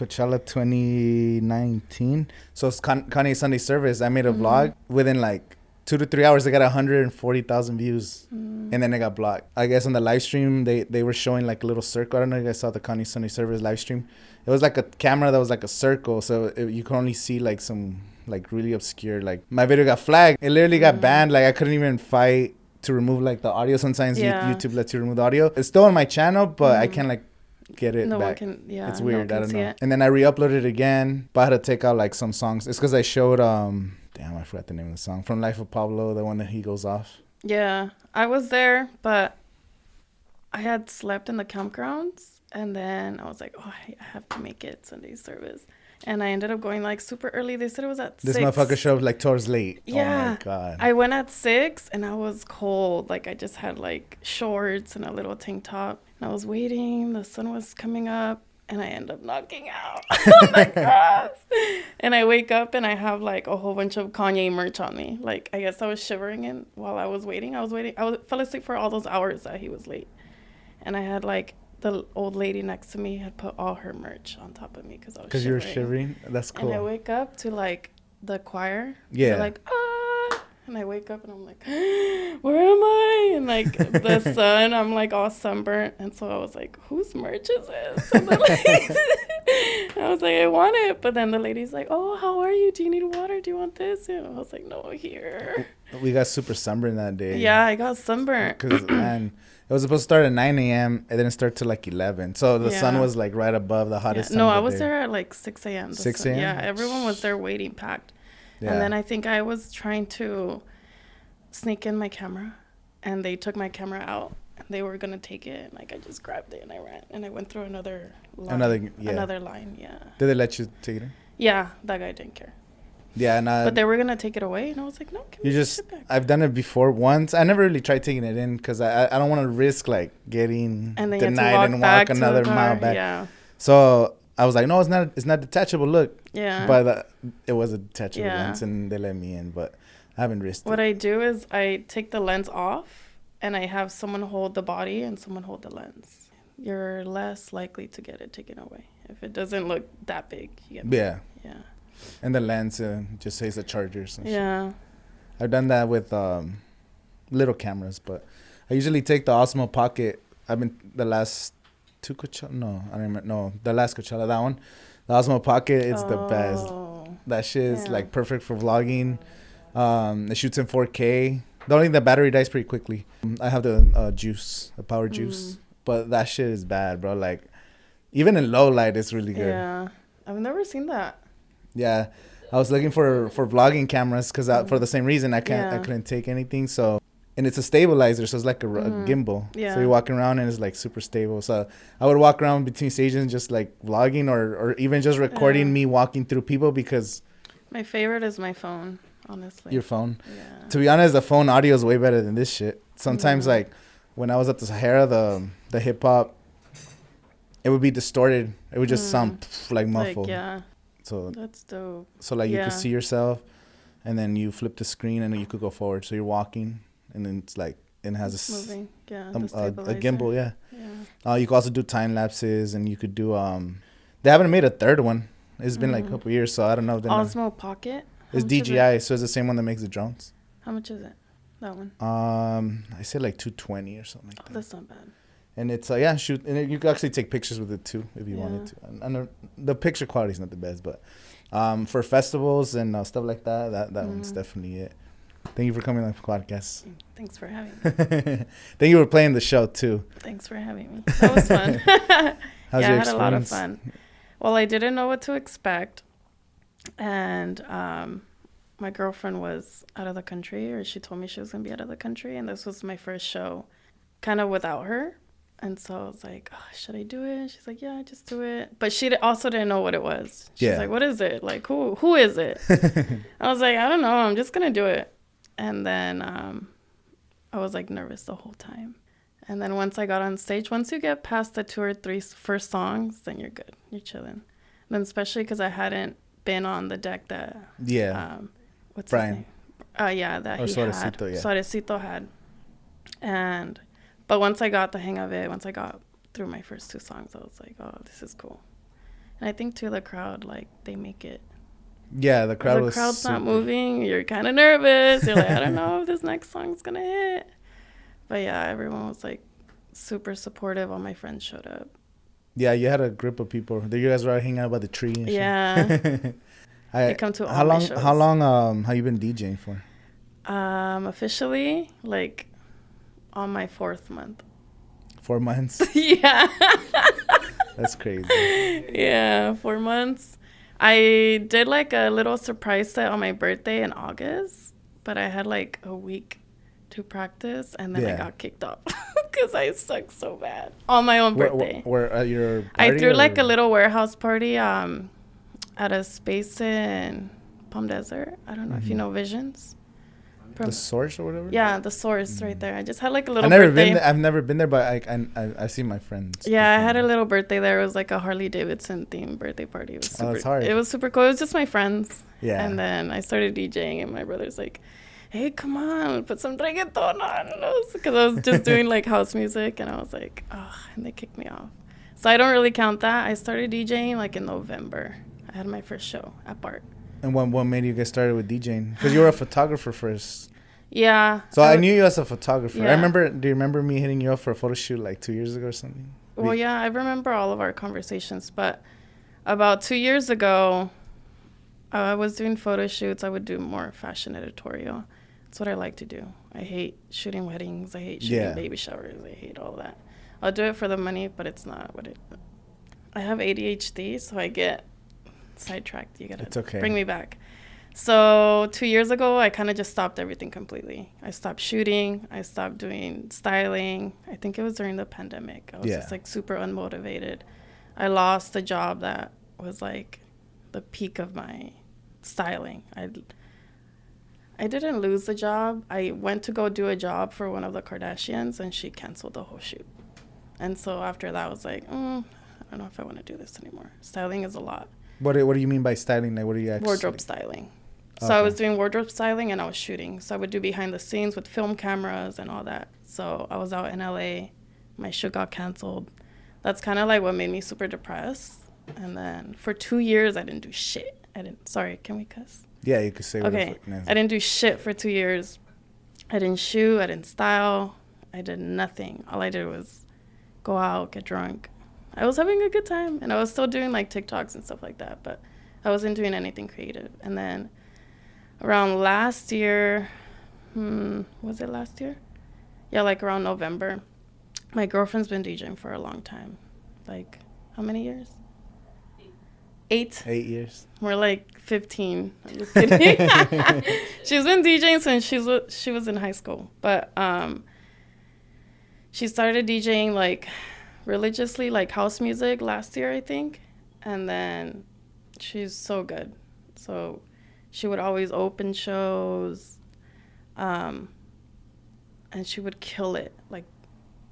Coachella 2019. So it's Kanye Sunday service. I made a vlog within like 2 to 3 hours. I got 140,000 views, and then it got blocked. I guess on the live stream they were showing like a little circle. I don't know if you guys saw the Kanye Sunday service live stream. It was like a camera that was like a circle, so you could only see like some like really obscure. Like my video got flagged. It literally got banned. Like I couldn't even fight to remove like the audio. Sometimes YouTube lets you remove the audio. It's still on my channel, but I can't like get it back. It's weird. I don't know. And then I re-uploaded it again, but I had to take out like some songs. It's because I showed damn, I forgot the name of the song, From Life of Pablo, the one that he goes off. Yeah, I was there, but I had slept in the campgrounds, and then I was like, oh, I have to make it Sunday service. And I ended up going like super early. They said it was at 6. This motherfucker showed up like towards late. Yeah. Oh my God. I went at 6 and I was cold. Like I just had like shorts and a little tank top. And I was waiting. The sun was coming up and I end up knocking out on the grass. And I wake up and I have like a whole bunch of Kanye merch on me. Like I guess I was shivering and while I was waiting. I fell asleep for all those hours that he was late. And I had like the old lady next to me had put all her merch on top of me because I was shivering. Because you were shivering? That's cool. And I wake up to like the choir. Yeah. They're like, ah. And I wake up and I'm like, where am I? And like the sun, I'm like all sunburnt. And so I was like, whose merch is this? And I was like, I want it. But then the lady's like, oh, how are you? Do you need water? Do you want this? And I was like, no, here. We got super sunburned that day. Yeah, I got sunburnt. Because, man, it was supposed to start at 9 a.m. It didn't start till like 11. So the sun was like right above the hottest time. No, I was there at like 6 a.m. 6 a.m.? Yeah, everyone was there waiting, packed. Yeah. And then I think I was trying to sneak in my camera, and they took my camera out, and they were going to take it. And like I just grabbed it, and I ran. And I went through another line. Another line, yeah. Did they let you take it in? Yeah, that guy didn't care. Yeah, and but they were gonna take it away, and I was like, "No, can you just?" I've done it before once. I never really tried taking it in because I don't want to risk like getting denied and walk another mile back. Yeah. So I was like, "No, it's not detachable. Look." Yeah. But it was a detachable lens, and they let me in. But I haven't risked it. What I do is I take the lens off, and I have someone hold the body and someone hold the lens. You're less likely to get it taken away if it doesn't look that big. Yeah. And the lens just says the chargers. Yeah. I've done that with little cameras, but I usually take the Osmo Pocket. I've been the last two Coachella. No, I don't remember. No, the last Coachella, that one. The Osmo Pocket, it's the best. That shit is like perfect for vlogging. It shoots in 4K. The only thing, the battery dies pretty quickly. I have the juice, the power juice, but that shit is bad, bro. Like even in low light, it's really good. Yeah, I've never seen that. Yeah, I was looking for vlogging cameras because for the same reason I couldn't take anything. So, and it's a stabilizer, so it's like a gimbal. Yeah. So you're walking around and it's like super stable. So I would walk around between stations just like vlogging or even just recording me walking through people because. My favorite is my phone, honestly. Your phone? Yeah. To be honest, the phone audio is way better than this shit. Sometimes like when I was at the Sahara, the hip hop, it would be distorted. It would just sound like muffled. Like, So that's dope. So like you could see yourself, and then you flip the screen, and then you could go forward. So you're walking, and then it's like it has moving. A gimbal. Yeah. You could also do time lapses, and you could do They haven't made a third one. It's been like a couple years, so I don't know. Osmo Pocket. It's DJI, so it's the same one that makes the drones. How much is it? That one. I said like $220 or something like that. That's not bad. And it's shoot, and you can actually take pictures with it too if you wanted to. And the picture quality is not the best, but for festivals and stuff like that one's definitely it. Thank you for coming on the podcast. Thanks for having me. Thank you for playing the show too. Thanks for having me. That was fun. How's your experience? I had a lot of fun. Well, I didn't know what to expect, and my girlfriend was out of the country, or she told me she was gonna be out of the country, and this was my first show, kind of without her. And so I was like, oh, should I do it? She's like, yeah, just do it. But she also didn't know what it was. She's like, what is it? Like, who is it? I was like, I don't know. I'm just going to do it. And then I was like nervous the whole time. And then once I got on stage, once you get past the 2 or 3 first songs, then you're good. You're chilling. And then especially because I hadn't been on the deck that... Yeah. What's Brian. his name? That he Suarezito, had. Suarezito had. But once I got the hang of it, once I got through my first 2 songs, I was like, oh, this is cool. And I think, too, the crowd, like, they make it. Yeah, the crowd was crowd's not moving. You're kind of nervous. You're like, I don't know if this next song's going to hit. But, yeah, everyone was, like, super supportive. All my friends showed up. Yeah, you had a group of people. You guys were out hanging out by the tree and shit. They come to all my shows. How long have you been DJing for? Officially, like, on my 4th month. 4 months? Yeah. That's crazy. Yeah, 4 months. I did, like, a little surprise set on my birthday in August, but I had, like, a week to practice, and then I got kicked off because I suck so bad on my own birthday. Where at your party? I threw, like, a little warehouse party at a space in Palm Desert. I don't know if you know Visions. The Source or whatever? Yeah, the Source right there. I just had, like, a little birthday. I've never been there, but I see my friends. Yeah, I had a little birthday there. It was, like, a Harley Davidson themed birthday party. It was super, that's hard. It was super cool. It was just my friends. Yeah. And then I started DJing, and my brother's like, hey, come on, put some reggaeton on. Because I was just doing, like, house music, and I was like, oh, and they kicked me off. So I don't really count that. I started DJing, like, in November. I had my first show at BART. And what made you get started with DJing? Because you were a photographer first. Yeah. So I knew you as a photographer. Yeah. Do you remember me hitting you up for a photo shoot like 2 years ago or something? Well, yeah, I remember all of our conversations. But about 2 years ago, I was doing photo shoots. I would do more fashion editorial. That's what I like to do. I hate shooting weddings. I hate shooting baby showers. I hate all that. I'll do it for the money, but it's not what it... I have ADHD, so I get sidetracked. You gotta bring me back. So 2 years ago, I kind of just stopped everything completely. I stopped shooting. I stopped doing styling. I think it was during the pandemic. I was just, like, super unmotivated. I lost a job that was, like, the peak of my styling. I didn't lose the job. I went to go do a job for one of the Kardashians, and she canceled the whole shoot. And so after that, I was like, I don't know if I want to do this anymore. Styling is a lot. What do you mean by styling? Like, what are you actually... Wardrobe styling. So I was doing wardrobe styling, and I was shooting. So I would do behind the scenes with film cameras and all that. So I was out in LA. My shoot got canceled. That's kind of like what made me super depressed. And then for 2 years, I didn't do shit. Sorry, can we cuss? Yeah, you could say okay. I didn't do shit for 2 years. I didn't shoot. I didn't style. I did nothing. All I did was go out, get drunk. I was having a good time, and I was still doing, like, TikToks and stuff like that, but I wasn't doing anything creative. And then around last year, was it last year? Yeah, like around November. My girlfriend's been DJing for a long time. Like, how many years? 8. 8 years. We're like 15. I'm just kidding. She's been DJing since she was in high school. But she started DJing, like, religiously, like, house music last year, I think. And then she's so good. So she would always open shows, and she would kill it. Like,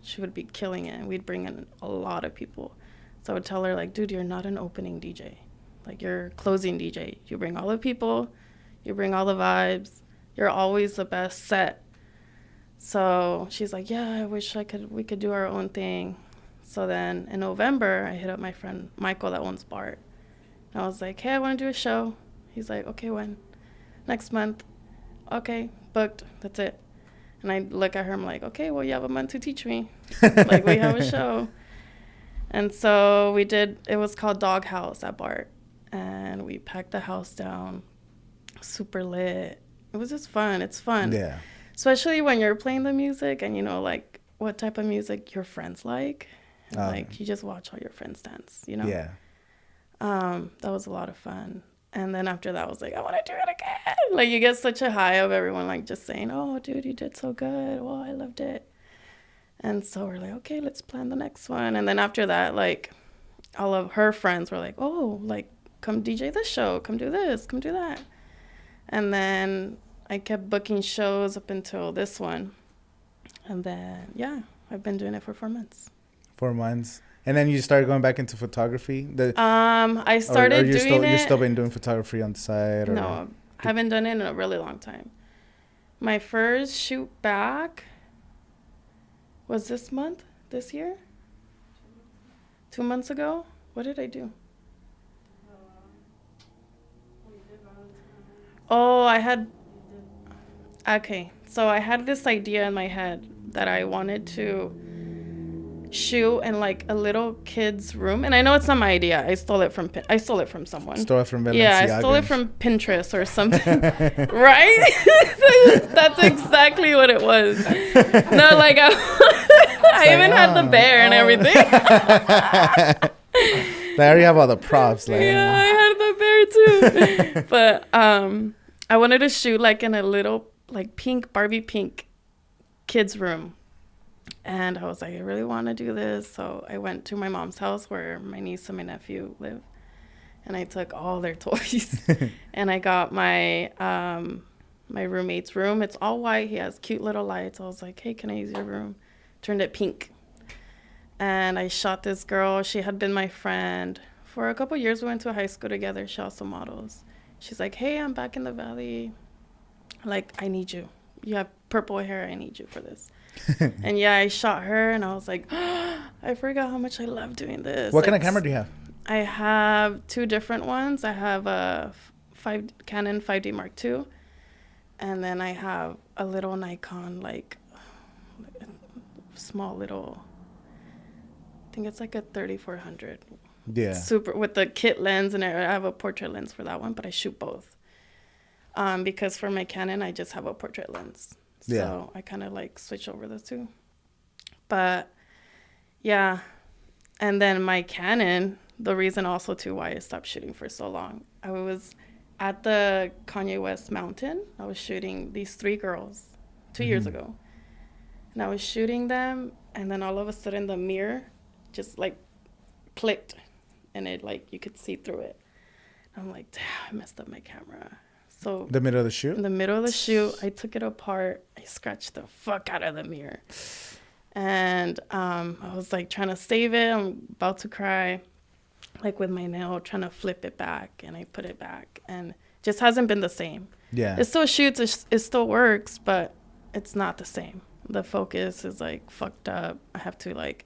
she would be killing it, and we'd bring in a lot of people. So I would tell her, like, dude, you're not an opening DJ. Like, you're closing DJ. You bring all the people, you bring all the vibes. You're always the best set. So she's like, yeah, I wish we could do our own thing. So then in November, I hit up my friend Michael that owns BART. And I was like, hey, I want to do a show. He's like, okay, when? Next month. Okay, booked. That's it. And I look at her, I'm like, okay, well, you have a month to teach me. Like, we have a show. And so we did, it was called Dog House at BART. And we packed the house down, super lit. It was just fun. It's fun. Yeah. Especially when you're playing the music and you know, like, what type of music your friends like. And, like, you just watch all your friends dance, you know? Yeah. That was a lot of fun. And then after that, I was like, I want to do it again. Like, you get such a high of everyone, like, just saying, oh, dude, you did so good. Well, I loved it. And so we're like, okay, let's plan the next one. And then after that, like, all of her friends were like, oh, like, come DJ this show. Come do this. Come do that. And then I kept booking shows up until this one. And then, yeah, I've been doing it for 4 months. 4 months. And then you started going back into photography? I started doing it. You've still been doing photography on the side? Or? No, I haven't done it in a really long time. My first shoot back was this year? 2 months ago? What did I do? Oh, okay. So I had this idea in my head that I wanted to shoot in like a little kid's room, and I know it's not my idea. I stole it from someone. Stole it from Balenciaga. Yeah, I stole it from Pinterest or something. Right? That's exactly what it was. No, like I even had the bear and everything. They already have all the props. Like. Yeah, I had the bear too. But I wanted to shoot like in a little like pink Barbie pink kids room. And I was like, I really want to do this. So I went to my mom's house where my niece and my nephew live. And I took all their toys. And I got my my roommate's room. It's all white. He has cute little lights. I was like, hey, can I use your room? Turned it pink. And I shot this girl. She had been my friend. For a couple years, we went to high school together. She also models. She's like, hey, I'm back in the Valley. Like, I need you. You have purple hair. I need you for this. And yeah, I shot her, and I was like, oh, I forgot how much I love doing this. What kind of camera do you have? I have 2 different ones. I have a Canon 5D Mark II, and then I have a little Nikon, like small little, I think it's like a 3400. Yeah. Super, with the kit lens, and I have a portrait lens for that one, but I shoot both. Because for my Canon, I just have a portrait lens. So yeah. I kind of like switch over the 2. But yeah. And then my Canon, the reason also too why I stopped shooting for so long. I was at the Kanye West mountain. I was shooting these 3 girls 2 years ago. And I was shooting them, and then all of a sudden the mirror just like clicked, and it like you could see through it. I'm like, damn, I messed up my camera. So the middle of the shoot? In the middle of the shoot, I took it apart. I scratched the fuck out of the mirror. And I was like trying to save it. I'm about to cry, like with my nail, trying to flip it back. And I put it back, and just hasn't been the same. Yeah. It still shoots. It still works, but it's not the same. The focus is like fucked up. I have to like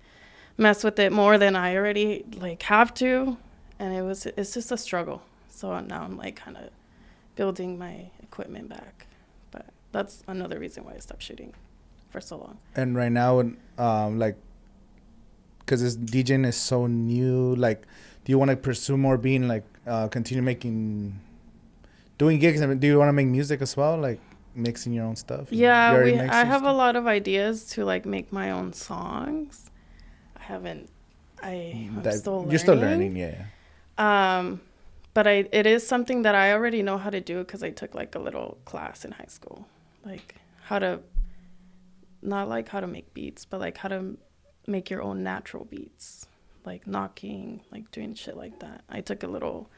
mess with it more than I already like have to. And it's just a struggle. So now I'm like kind of building my equipment back, but that's another reason why I stopped shooting for so long. And right now, like, because this DJing is so new, like, do you want to pursue more being like continue doing gigs? I mean, do you want to make music as well, like mixing your own stuff? Yeah, I have a lot of ideas to like make my own songs. I'm still learning. You're still learning, yeah. But it is something that I already know how to do because I took like a little class in high school, like not like how to make beats, but like how to make your own natural beats, like knocking, like doing shit like that. I took a little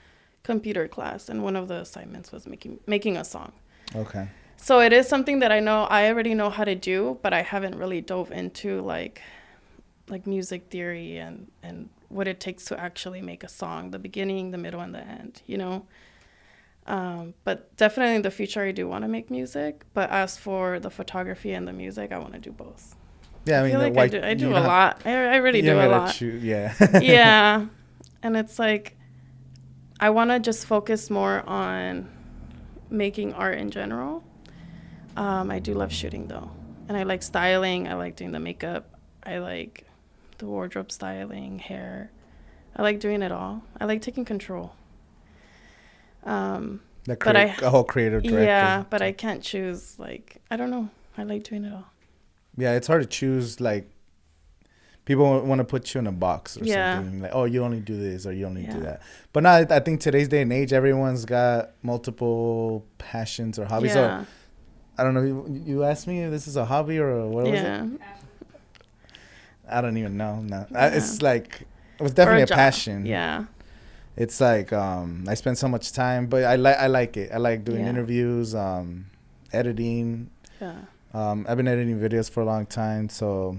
computer class, and one of the assignments was making a song. Okay. So it is something that I already know how to do, but I haven't really dove into like music theory and what it takes to actually make a song, the beginning, the middle, and the end, you know? But definitely in the future, I do want to make music. But as for the photography and the music, I want to do both. Yeah, I mean, like I do a lot. I really do a lot. Yeah. Yeah. And it's like, I want to just focus more on making art in general. I do love shooting, though. And I like styling. I like doing the makeup. I like the wardrobe styling, hair. I like doing it all. I like taking control. A whole creative director. Yeah, but I can't choose, like, I don't know. I like doing it all. Yeah, it's hard to choose, like, people want to put you in a box or something. Like, oh, you only do this or you only do that. But no, I think today's day and age, everyone's got multiple passions or hobbies. Yeah. So, I don't know. You asked me if this is a hobby or what was it? I don't even know. No. It's like, it was definitely a passion. Yeah. It's like, I spend so much time, but I like it. I like doing interviews, editing. Yeah. I've been editing videos for a long time, so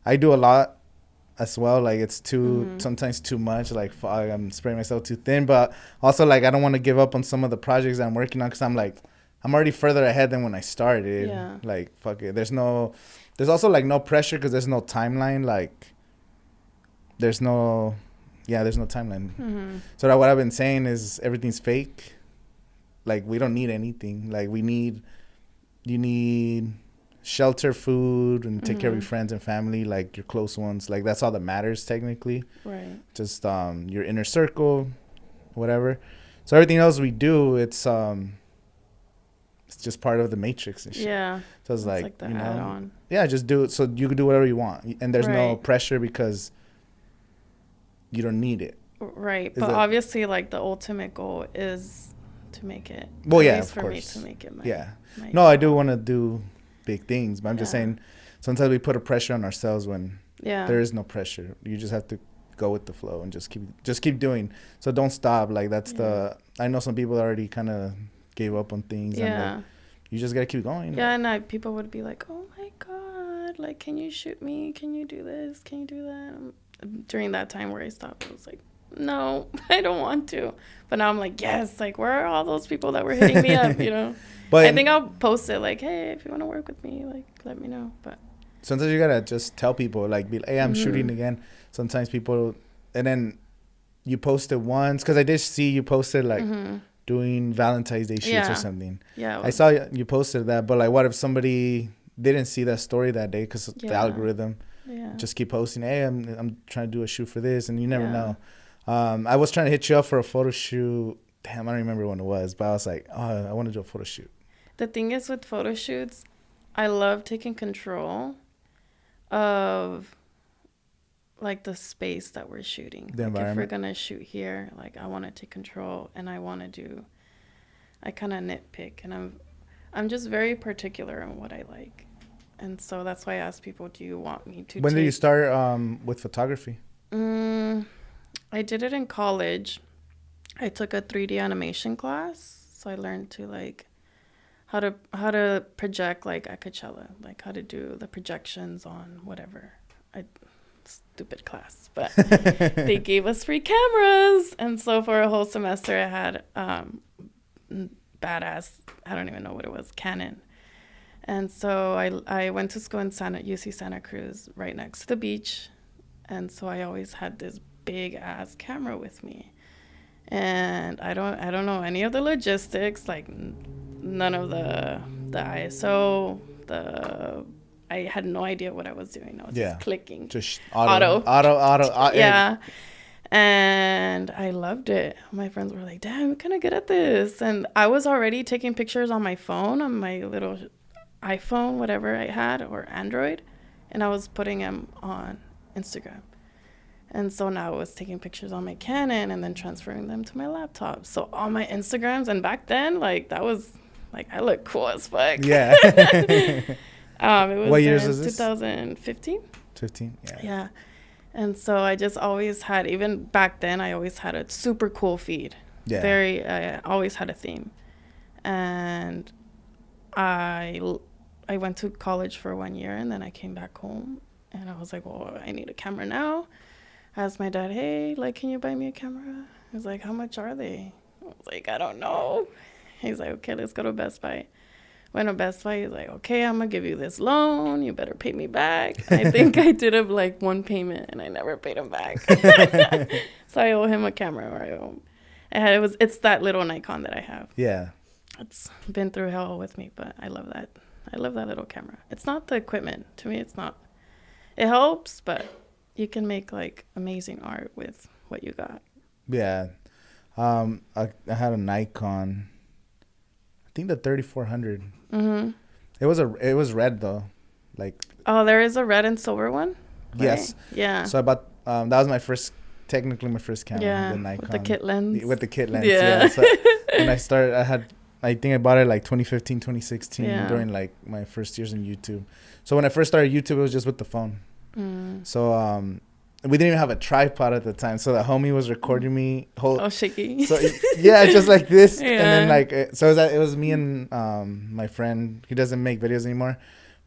I do a lot as well. Like, it's sometimes too much. Like, I'm spreading myself too thin, but also, like, I don't want to give up on some of the projects I'm working on because I'm like, I'm already further ahead than when I started. Yeah. Like, fuck it. There's also, like, no pressure because there's no timeline. Like, there's no timeline. Mm-hmm. So what I've been saying is everything's fake. like we don't need anything. Like you need shelter, food, and take care of your friends and family, like your close ones. Like that's all that matters technically. Right. Just your inner circle, whatever. So everything else we do, it's just part of the matrix and shit. Yeah. So it's like the you know, add-on. yeah, just do it so you can do whatever you want, and there's no pressure because you don't need it. Right, but obviously, like the ultimate goal is to make it. Well, yeah, of course. Me to make it. No, I do want to do big things, but I'm just saying sometimes we put a pressure on ourselves when there is no pressure. You just have to go with the flow and just keep doing. So don't stop. Like that's I know some people already kind of gave up on things. Yeah. And like, you just gotta keep going. Yeah, and people would be like, "Oh my God, like, can you shoot me? Can you do this? Can you do that?" During that time where I stopped, I was like, "No, I don't want to." But now I'm like, "Yes, like, where are all those people that were hitting me up?" You know. But I think I'll post it like, "Hey, if you want to work with me, like, let me know." But sometimes you gotta just tell people, like, be like, "Hey, I'm shooting again." Sometimes people, and then you post it once because I did see you posted like. Doing Valentine's Day shoots or something. Yeah. I saw you posted that, but like what if somebody didn't see that story that day because the algorithm just keep posting, hey, I'm trying to do a shoot for this, and you never know. I was trying to hit you up for a photo shoot. Damn, I don't remember when it was, but I was like, oh, I want to do a photo shoot. The thing is with photo shoots, I love taking control of like the space that we're shooting. The environment. If we're gonna shoot here, like I want to take control, and I kind of nitpick, and I'm just very particular on what I like, and so that's why I ask people, do you want me to? When did you start with photography? I did it in college. I took a 3D animation class, so I learned to like how to project like at Coachella, like how to do the projections on whatever. Stupid class, but they gave us free cameras, and so for a whole semester I had badass, I don't even know what it was, Canon. And so I went to school in UC Santa Cruz, right next to the beach, and so I always had this big ass camera with me, and I don't know any of the logistics, like none of the ISO, I had no idea what I was doing. I was just clicking. Just auto. Yeah. And I loved it. My friends were like, damn, you're kind of good at this. And I was already taking pictures on my phone, on my little iPhone, whatever I had, or Android. And I was putting them on Instagram. And so now I was taking pictures on my Canon and then transferring them to my laptop. So all my Instagrams, and back then, like, that was, like, I look cool as fuck. Yeah. It was what years was this? 2015. 15, yeah. Yeah. And so I just always had, even back then, I always had a super cool feed. Yeah. I always had a theme. And I went to college for 1 year, and then I came back home, and I was like, well, I need a camera now. I asked my dad, hey, like, can you buy me a camera? He was like, how much are they? I was like, I don't know. He's like, okay, let's go to Best Buy. Went to Best Buy. He's like, okay, I'm going to give you this loan. You better pay me back. I think I did like one payment, and I never paid him back. So I owe him a camera. It's that little Nikon that I have. Yeah. It's been through hell with me, but I love that. I love that little camera. It's not the equipment. To me, it's not. It helps, but you can make like amazing art with what you got. Yeah. I had a Nikon. I think the 3400. Mm-hmm. It was red though, like. Oh, there is a red and silver one. Right? Yes. Yeah. So I bought. That was my first camera. Yeah. The Nikon. With the kit lens. With the kit lens. Yeah. So when I started, I think I bought it like 2015, 2016 during like my first years in YouTube. So when I first started YouTube, it was just with the phone. So we didn't even have a tripod at the time, so the homie was recording me shaky. So yeah, just like this. And then like so it was me and my friend. He doesn't make videos anymore,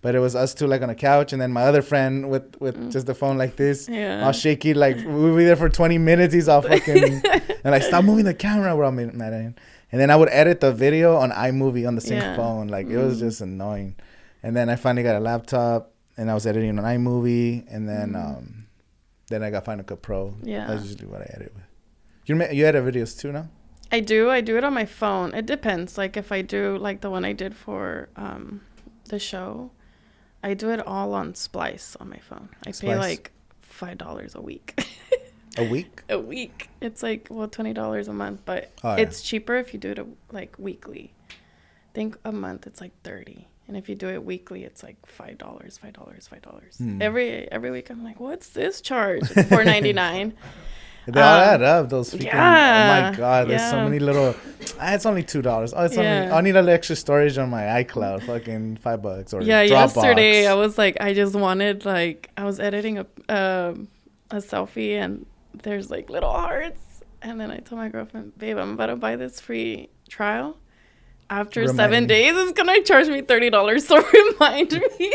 but it was us two like on a couch, and then my other friend with just the phone like this, all shaky. Like we'd be there for 20 minutes. He's all fucking and like, stop moving the camera. We're all mad at him. And then I would edit the video on iMovie on the same phone. Like it was just annoying. And then I finally got a laptop, and I was editing on iMovie, and then I got Final Cut Pro. Yeah. That's usually what I edit with. You edit videos too now? I do it on my phone. It depends. Like if I do like the one I did for the show, I do it all on Splice on my phone. I pay like $5 a week. A week? A week. It's like, well, $20 a month, but it's cheaper if you do it like weekly. I think a month it's like $30. And if you do it weekly, it's like $5. Every week I'm like, what's this charge? It's $4.99. They all add up, those freaking, oh my God, there's so many little, it's only $2. Oh, it's only, I need a little extra storage on my iCloud, fucking $5 or Dropbox. Yesterday I was like, I just wanted, like, I was editing a selfie and there's like little hearts. And then I told my girlfriend, babe, I'm about to buy this free trial. After 7 days, it's going to charge me $30 to remind me.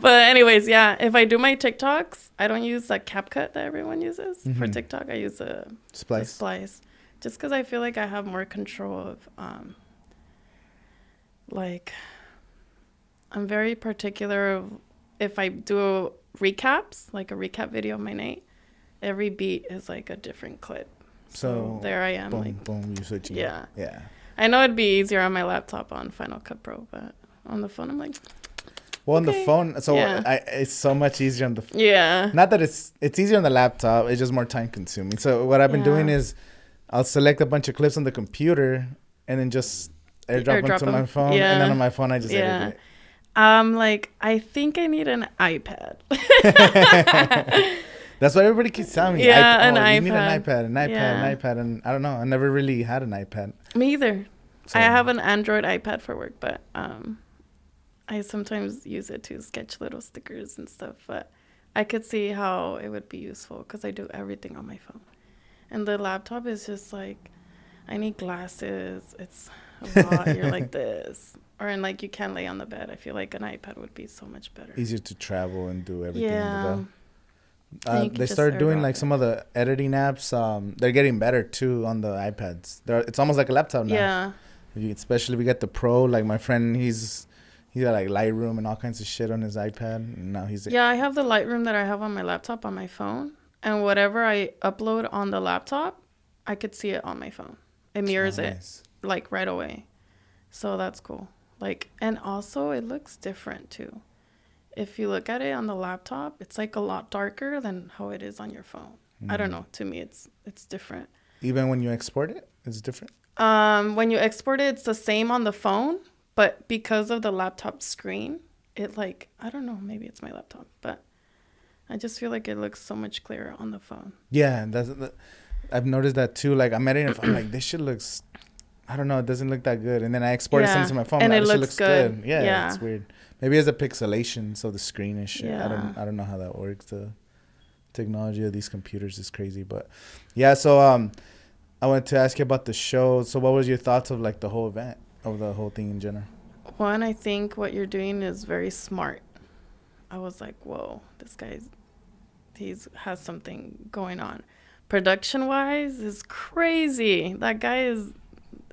But anyways, yeah, if I do my TikToks, I don't use the CapCut that everyone uses. For TikTok, I use a Splice. Just because I feel like I have more control of, like, I'm very particular of if I do recaps, like a recap video of my night, every beat is like a different clip. So there I am. Boom, like, boom, you're switching. Yeah. Yeah. I know it'd be easier on my laptop on Final Cut Pro, but on the phone, I'm like, well, on the phone, so it's so much easier on the phone. Yeah. Not that it's easier on the laptop, it's just more time consuming. So what I've been doing is I'll select a bunch of clips on the computer and then just airdrop them to my phone. Yeah. And then on my phone, I just edit it. Like, I think I need an iPad. That's what everybody keeps telling me. Yeah, an iPad. You need an iPad. And I don't know. I never really had an iPad. Me either. So. I have an Android iPad for work, but I sometimes use it to sketch little stickers and stuff. But I could see how it would be useful because I do everything on my phone. And the laptop is just like, I need glasses. It's a lot. You're like this. And like you can't lay on the bed. I feel like an iPad would be so much better. Easier to travel and do everything. Yeah. They started doing like some of the editing apps. They're getting better too on the iPads. It's almost like a laptop now. Yeah. Especially if we get the Pro. Like my friend, he's got like Lightroom and all kinds of shit on his iPad. And now I have the Lightroom that I have on my laptop on my phone, and whatever I upload on the laptop, I could see it on my phone. It mirrors it like right away, so that's cool. Like, and also it looks different too. If you look at it on the laptop, it's like a lot darker than how it is on your phone. I don't know. To me, it's different. Even when you export it, it's different? When you export it, it's the same on the phone. But because of the laptop screen, it like, I don't know. Maybe it's my laptop. But I just feel like it looks so much clearer on the phone. Yeah. I've noticed that too. Like, I'm editing it. I'm like, this shit looks... I don't know. It doesn't look that good. And then I export it to my phone. And like, it looks good. Yeah, it's weird. Maybe it's a pixelation, so the screen is shit. Yeah. I don't know how that works. The technology of these computers is crazy. But yeah, so I wanted to ask you about the show. So what was your thoughts of like the whole event, of the whole thing in general? One, I think what you're doing is very smart. I was like, whoa, this guy's has something going on. Production-wise is crazy. That guy is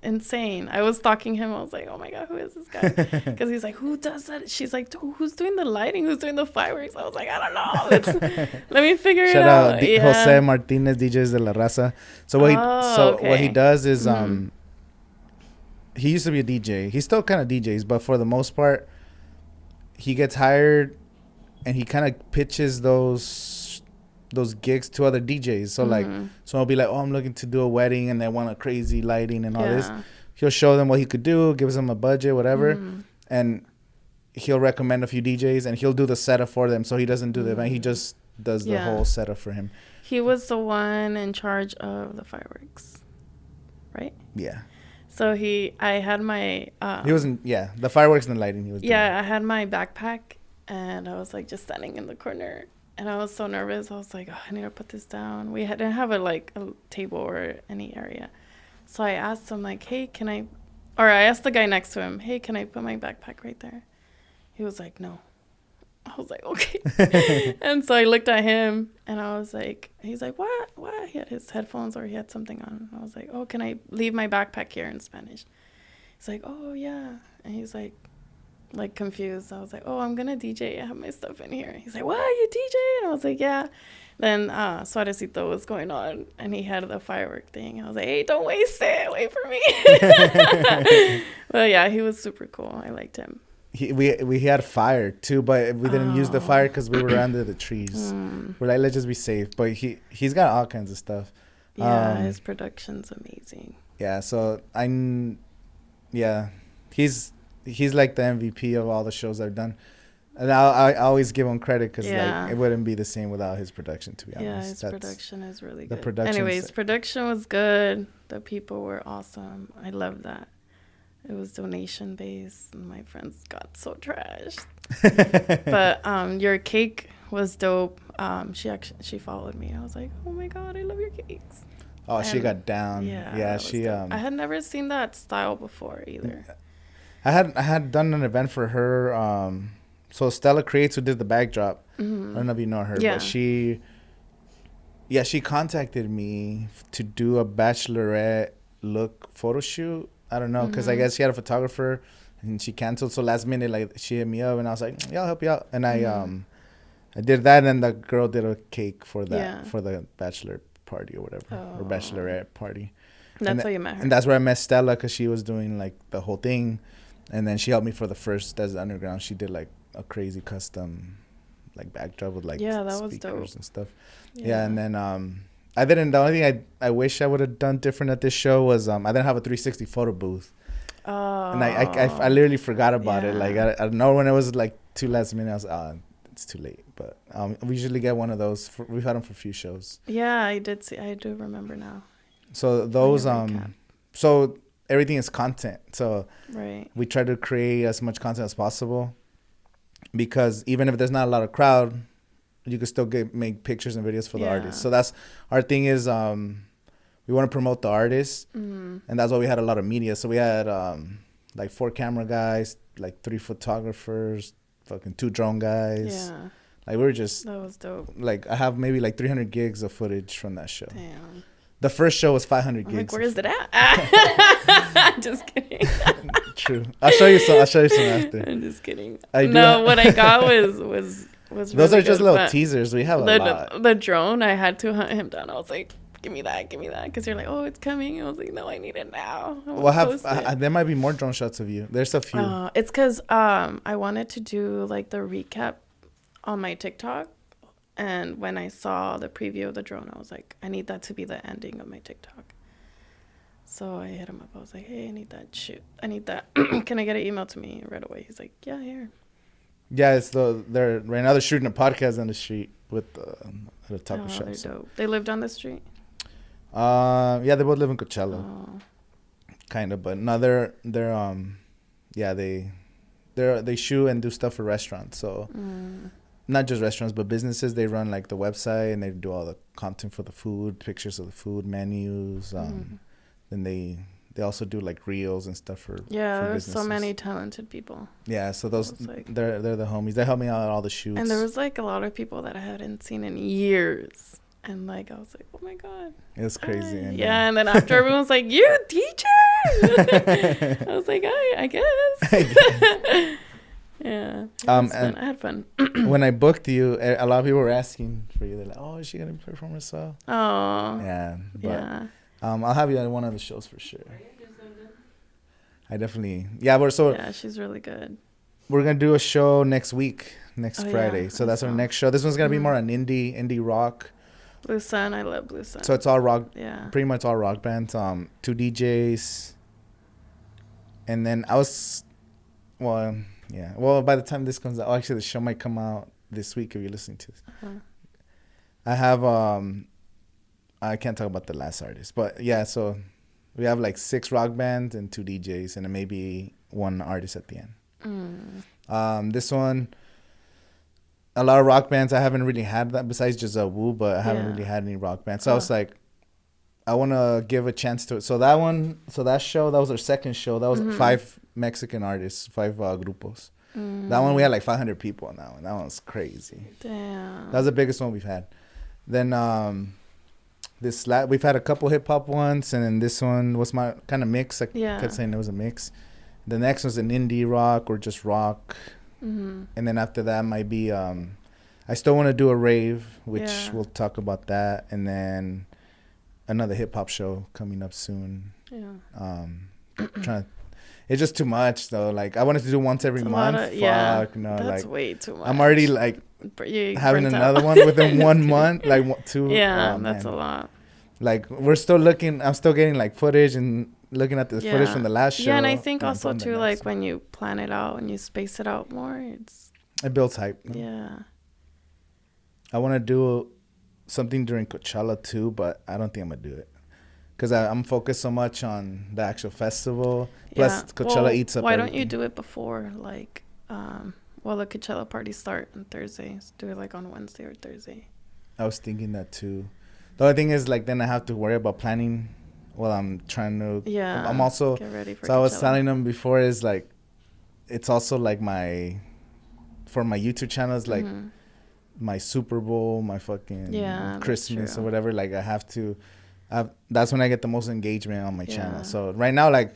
insane. I was stalking him. I was like, oh my God, who is this guy? Because he's like, who does that? She's like, who's doing the lighting? Who's doing the fireworks? I was like, I don't know. Let me figure it out. Shout out Jose Martinez, DJs de la Raza. So what he does is he used to be a DJ. He still kind of DJs, but for the most part, he gets hired and he kind of pitches those gigs to other DJs. So like, so I'll be like, oh, I'm looking to do a wedding and they want a crazy lighting and all this. He'll show them what he could do, gives them a budget, whatever. And he'll recommend a few DJs and he'll do the setup for them. So he doesn't do the event. He just does the whole setup for him. He was the one in charge of the fireworks, right? Yeah. So I had my... he wasn't, the fireworks and the lighting he was doing. I had my backpack and I was like just standing in the corner. And I was so nervous. I was like, oh, I need to put this down. We didn't have a table or any area. So I asked him like, hey, I asked the guy next to him, hey, can I put my backpack right there? He was like, no. I was like, okay. And so I looked at him and I was like, he's like, what? He had his headphones or he had something on. I was like, oh, can I leave my backpack here in Spanish? He's like, oh, yeah. And he's like confused. I was like, oh, I'm going to DJ. I have my stuff in here. He's like, what? You DJ? And I was like, yeah. Then Suarezito was going on, and he had the firework thing. I was like, hey, don't waste it. Wait for me. But yeah, he was super cool. I liked him. We had fire too, but we didn't use the fire because we were under the trees. We're like, let's just be safe. But he's got all kinds of stuff. Yeah, his production's amazing. Yeah, so he's like the MVP of all the shows I've done. And I always give him credit because like, it wouldn't be the same without his production, to be honest. Yeah, his production is really good. Production. Anyways, production was good. The people were awesome. I love that. It was donation based, and my friends got so trashed. But your cake was dope. She followed me. I was like, oh my god, I love your cakes. Oh, she got down. Yeah, she. I had never seen that style before either. I had done an event for her. So Stella Creates, who did the backdrop. Mm-hmm. I don't know if you know her, but she contacted me to do a bachelorette look photo shoot. I don't know, because I guess she had a photographer and she canceled. So last minute, like, she hit me up and I was like, yeah, I'll help you out. And I did that, and then the girl did a cake for that for the bachelor party or whatever, or bachelorette party. That's how you met her. And that's where I met Stella, because she was doing like the whole thing, and then she helped me for the first Desert Underground. She did like a crazy custom like backdrop with like speakers and stuff. Yeah, and then the only thing I wish I would have done different at this show was I didn't have a 360 photo booth. Oh. And I literally forgot about it. Like I don't know, when it was like too last minute, I was it's too late. But we usually get one of those. We've had them for a few shows. Yeah, I do remember now. So those so everything is content. So we try to create as much content as possible, because even if there's not a lot of crowd, you can still make pictures and videos for the artists. So that's our thing is we want to promote the artists, and that's why we had a lot of media. So we had like 4 camera guys, like 3 photographers, fucking 2 drone guys. Yeah, like we were just, that was dope. Like I have maybe like 300 gigs of footage from that show. Damn. The first show was 500 gigs. Like, where is it at? Just kidding. True. I'll show you some after. I'm just kidding. What I got was those really are just little teasers. We have a lot. The drone, I had to hunt him down. I was like, give me that, because you're like, oh, it's coming. I was like, no, I need it now. There might be more drone shots of you. There's a few. It's because I wanted to do like the recap on my TikTok. And when I saw the preview of the drone, I was like, I need that to be the ending of my TikTok. So I hit him up. I was like, hey, I need that shoot. I need that. Can I get an email to me right away? He's like, yeah, here. Yeah, they're right now they're shooting a podcast on the street with the taco shop. They're dope. They live down the street? Yeah, they both live in Coachella. Oh. Kind of, but no, they shoot and do stuff for restaurants. So not just restaurants, but businesses. They run like the website, and they do all the content for the food, pictures of the food, menus. Then they also do like reels and stuff for there's so many talented people. Yeah, so those they're the homies. They help me out at all the shoots. And there was like a lot of people that I hadn't seen in years. And like I was like, oh my god, it was crazy. And then after everyone was like, you're a teacher. I was like, I guess. Yeah. And I had fun. When I booked you, a lot of people were asking for you. They're like, oh, is she gonna perform herself? Oh. Yeah. But, I'll have you at one of the shows for sure. I definitely. Yeah, she's really good. We're gonna do a show next week, Friday. Yeah, so that's our next show. This one's gonna be more an indie rock. Blue Sun, I love Blue Sun. So it's all rock. Yeah. Pretty much all rock bands. 2 DJs. And then Well, by the time this comes out, actually the show might come out this week if you're listening to this. I have I can't talk about the last artist, but yeah, so we have like 6 rock bands and 2 DJs, and then maybe 1 artist at the end. This one, a lot of rock bands. I haven't really had that besides just Woo, but I haven't really had any rock bands. So I was like, I want to give a chance to it. So that show, that was our second show. That was 5 Mexican artists, 5 grupos. That one we had like 500 people on that one. That one was crazy. Damn. That was the biggest one we've had. Then we've had a couple hip hop ones, and then this one was my kind of mix. I kept saying it was a mix. The next was an indie rock or just rock. And then after that might be I I still want to do a rave, which we'll talk about that, and then another hip hop show coming up soon. Yeah. Trying to, it's just too much though. Like I wanted to do once every month. Fuck no, that's like way too much. I'm already like having another one within 1 month, like 2. Yeah, that's a lot. Like we're still looking. I'm still getting like footage and looking at the footage from the last show. Yeah, and I think also too, like when you plan it out and you space it out more, it builds hype. No? Yeah. I want to do something during Coachella too, but I don't think I'm gonna do it because I'm focused so much on the actual festival. Plus, Coachella eats up. Why don't you do it before, like, the Coachella parties start on Thursdays? Do it like on Wednesday or Thursday. I was thinking that too. The only thing is, like, then I have to worry about planning while I'm trying to. Yeah. I'm also. Get ready for so Coachella. I was telling them before is like, it's also like for my YouTube channel is like my Super Bowl, my fucking Christmas or whatever. Like I have to. That's when I get the most engagement on my channel. So right now, like,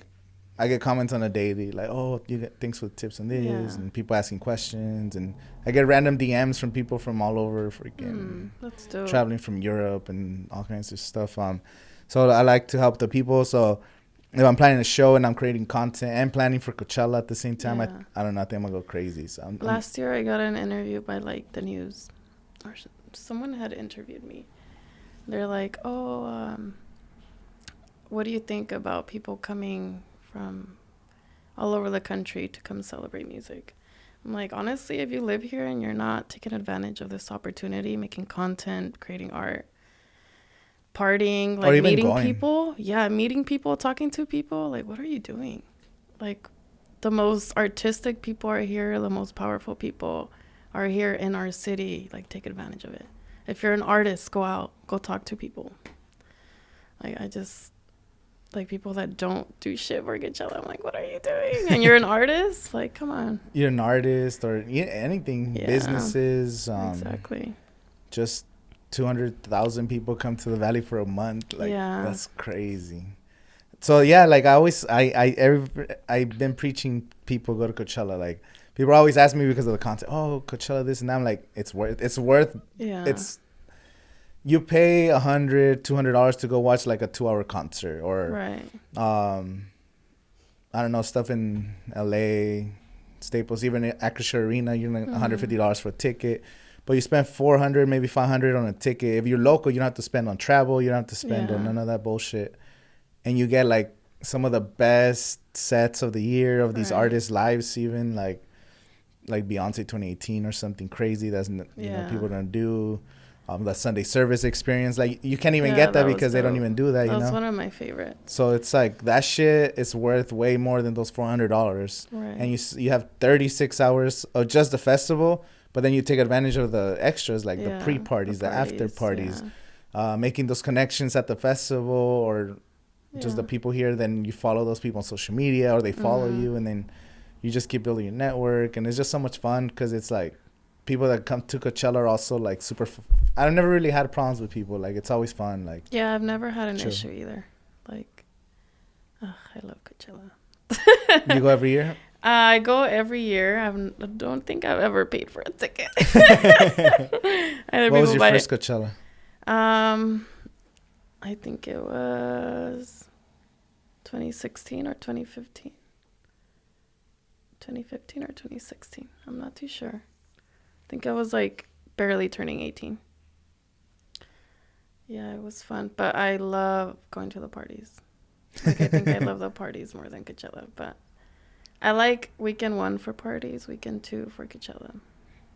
I get comments on a daily, like, oh, you get thanks for the tips on this, and people asking questions, and I get random DMs from people from all over, freaking that's dope. Traveling from Europe and all kinds of stuff. So I like to help the people. So if I'm planning a show and I'm creating content and planning for Coachella at the same time, I don't know, I think I'm gonna go crazy. So last year I got an interview by like the news, or someone had interviewed me. They're like, oh, what do you think about people coming from all over the country to come celebrate music? I'm like, honestly, if you live here and you're not taking advantage of this opportunity, making content, creating art, partying, like meeting people, talking to people, like, what are you doing? Like, the most artistic people are here, the most powerful people are here in our city. Like, take advantage of it. If you're an artist, go out, go talk to people. Like, I just, like, people that don't do shit for Coachella, I'm like, what are you doing? And you're an artist? Like, come on. You're an artist or anything, businesses. Exactly. Just 200,000 people come to the Valley for a month. Like, that's crazy. So, yeah, like, I've been preaching people go to Coachella. Like, people always ask me because of the content. Oh, Coachella, this and that. I'm like, it's worth. It's you pay $100-$200 to go watch like a 2-hour concert or I don't know, stuff in LA, Staples, even at Acrisure Arena. You're like $150 for a ticket, but you spend $400, maybe $500 on a ticket. If you're local, you don't have to spend on travel. You don't have to spend on none of that bullshit, and you get like some of the best sets of the year of these artists' lives, even like Beyonce 2018 or something crazy that's people don't do. The Sunday service experience, like, you can't even get that because they don't even do that. That's one of my favorites. So it's like that shit is worth way more than those $400. And you have 36 hours of just the festival, but then you take advantage of the extras, like the pre-parties, the after parties, making those connections at the festival, or just the people here. Then you follow those people on social media, or they follow you, and then you just keep building your network, and it's just so much fun because it's like people that come to Coachella are also like super. I've never really had problems with people. Like, it's always fun. Like, I've never had an issue either. Like, I love Coachella. You go every year? I go every year. I don't think I've ever paid for a ticket. What was your first Coachella? I think it was 2016 or 2015. 2015 or 2016. I'm not too sure. I think I was like barely turning 18. Yeah, it was fun. But I love going to the parties. Like, I think I love the parties more than Coachella. But I like weekend 1 for parties, weekend 2 for Coachella.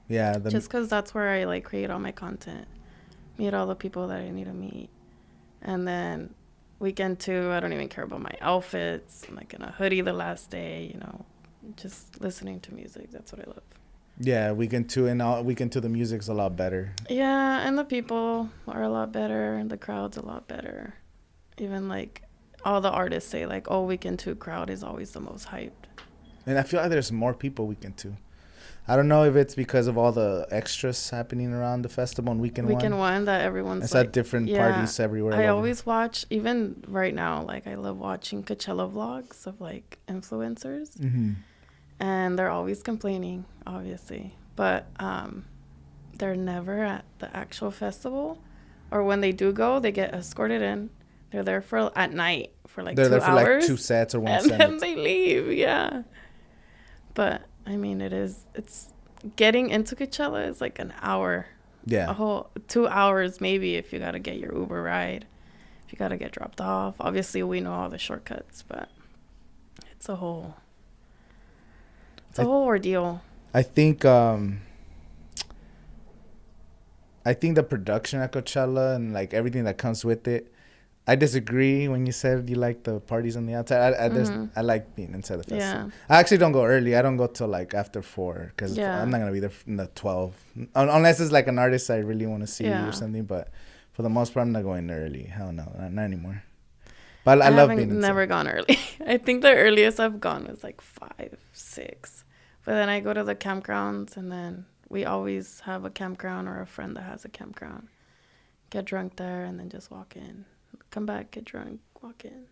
Yeah. Just because that's where I like create all my content, meet all the people that I need to meet. And then weekend 2, I don't even care about my outfits. I'm like in a hoodie the last day, just listening to music. That's what I love. Yeah, weekend 2 the music's a lot better. Yeah, and the people are a lot better, and the crowd's a lot better. Even like all the artists say, like, oh, weekend 2 crowd is always the most hyped. And I feel like there's more people weekend 2. I don't know if it's because of all the extras happening around the festival on weekend 1. Weekend 1 that everyone's it's at different parties everywhere. I always watch, even right now, like, I love watching Coachella vlogs of like influencers. And they're always complaining, obviously. But they're never at the actual festival, or when they do go, they get escorted in. They're there for at night for like 2 hours. They're there for like 2 sets or 1 and set. And then they leave, yeah. But, I mean, it's getting into Coachella is like an hour. Yeah. A whole 2 hours maybe if you got to get your Uber ride. If you got to get dropped off. Obviously, we know all the shortcuts, but it's a whole ordeal. I think the production at Coachella and like everything that comes with it. I disagree when you said you like the parties on the outside. I like being inside the festival. Yeah. I actually don't go early. I don't go till like after 4 because I'm not gonna be there from the 12 unless it's like an artist I really want to see or something. But for the most part, I'm not going early. Hell no, not anymore. But I love being inside. I've never gone early. I think the earliest I've gone was like 5, 6. But then I go to the campgrounds, and then we always have a campground or a friend that has a campground. Get drunk there, and then just walk in. Come back, get drunk, walk in.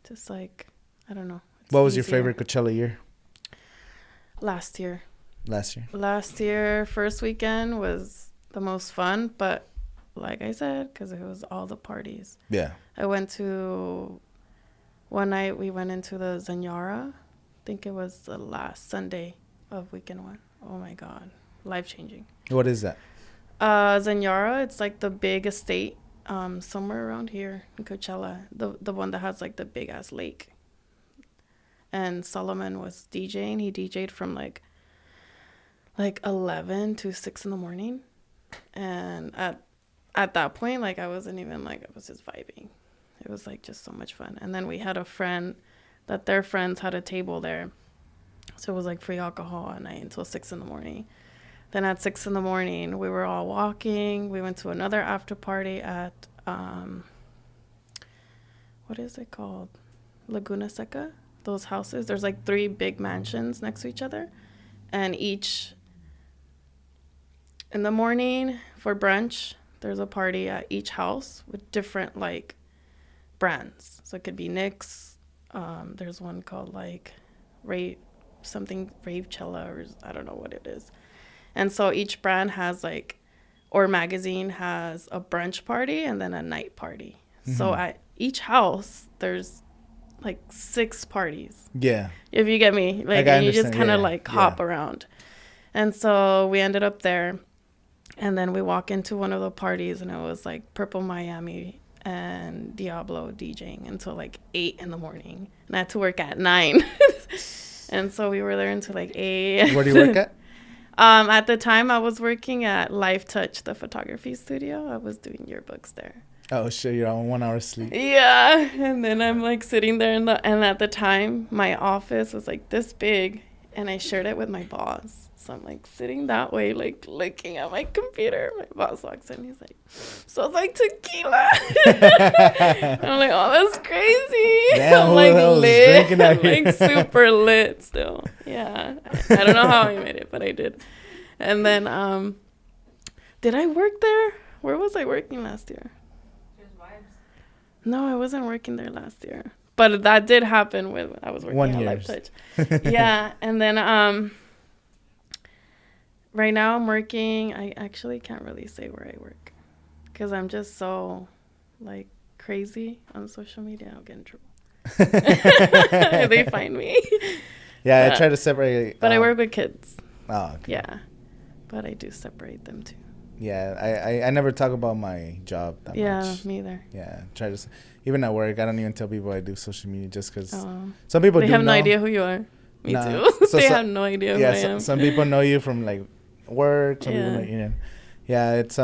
Just like, I don't know. What was your favorite Coachella year? Last year. Last year, first weekend was the most fun, but like I said, because it was all the parties. Yeah. I went to, one night we went into the Zanyara. I think it was the last Sunday of weekend one. Oh my God. Life-changing. What is that? Zanyara, it's like the big estate somewhere around here in Coachella. The one that has like the big-ass lake. And Solomon was DJing. He DJ'd from like 11 to 6 in the morning. And at that point, like I wasn't even like, I was just vibing. It was like just so much fun. And then we had a friend that their friends had a table there. So it was like free alcohol at night until 6 in the morning. Then at 6 in the morning, we were all walking. We went to another after party at, what is it called? Laguna Seca. Those houses. There's like 3 big mansions next to each other. And each, in the morning for brunch, there's a party at each house with different like brands. So it could be Nick's. There's one called like Ravecella, or I don't know what it is. And so each brand has like, or magazine has a brunch party and then a night party. Mm-hmm. So at each house, there's like 6 parties. Yeah. If you get me. Like, and you just kind of like hop around. And so we ended up there. And then we walk into one of the parties, and it was like Purple Miami and Diablo DJing until like 8 in the morning. And I had to work at 9. And so we were there until like 8. Where do you work at? At the time, I was working at Life Touch, the photography studio. I was doing yearbooks there. Oh, shit. You're on 1 hour sleep. Yeah. And then I'm like sitting there, and at the time, my office was like this big, and I shared it with my boss. So I'm like sitting that way, like looking at my computer. My boss walks in. He's like, "Smells like tequila." I'm like, "Oh, that's crazy." Damn, I'm like lit, like super lit still. Yeah, I don't know how I made it, but I did. And then, did I work there? Where was I working last year? No, I wasn't working there last year. But that did happen when I was working at Life Touch. Yeah, and then right now I'm working. I actually can't really say where I work because I'm just so like crazy on social media. I'll get in trouble. They find me. Yeah, I try to separate. But I work with kids. Oh, okay. Yeah, but I do separate them too. Yeah, I never talk about my job that much. Yeah, me either. Yeah, try to. Even at work, I don't even tell people I do social media just because some people they have no idea who you are. Me too. They have no idea who I am. Some people know you from like work. Some people know you. Yeah, it's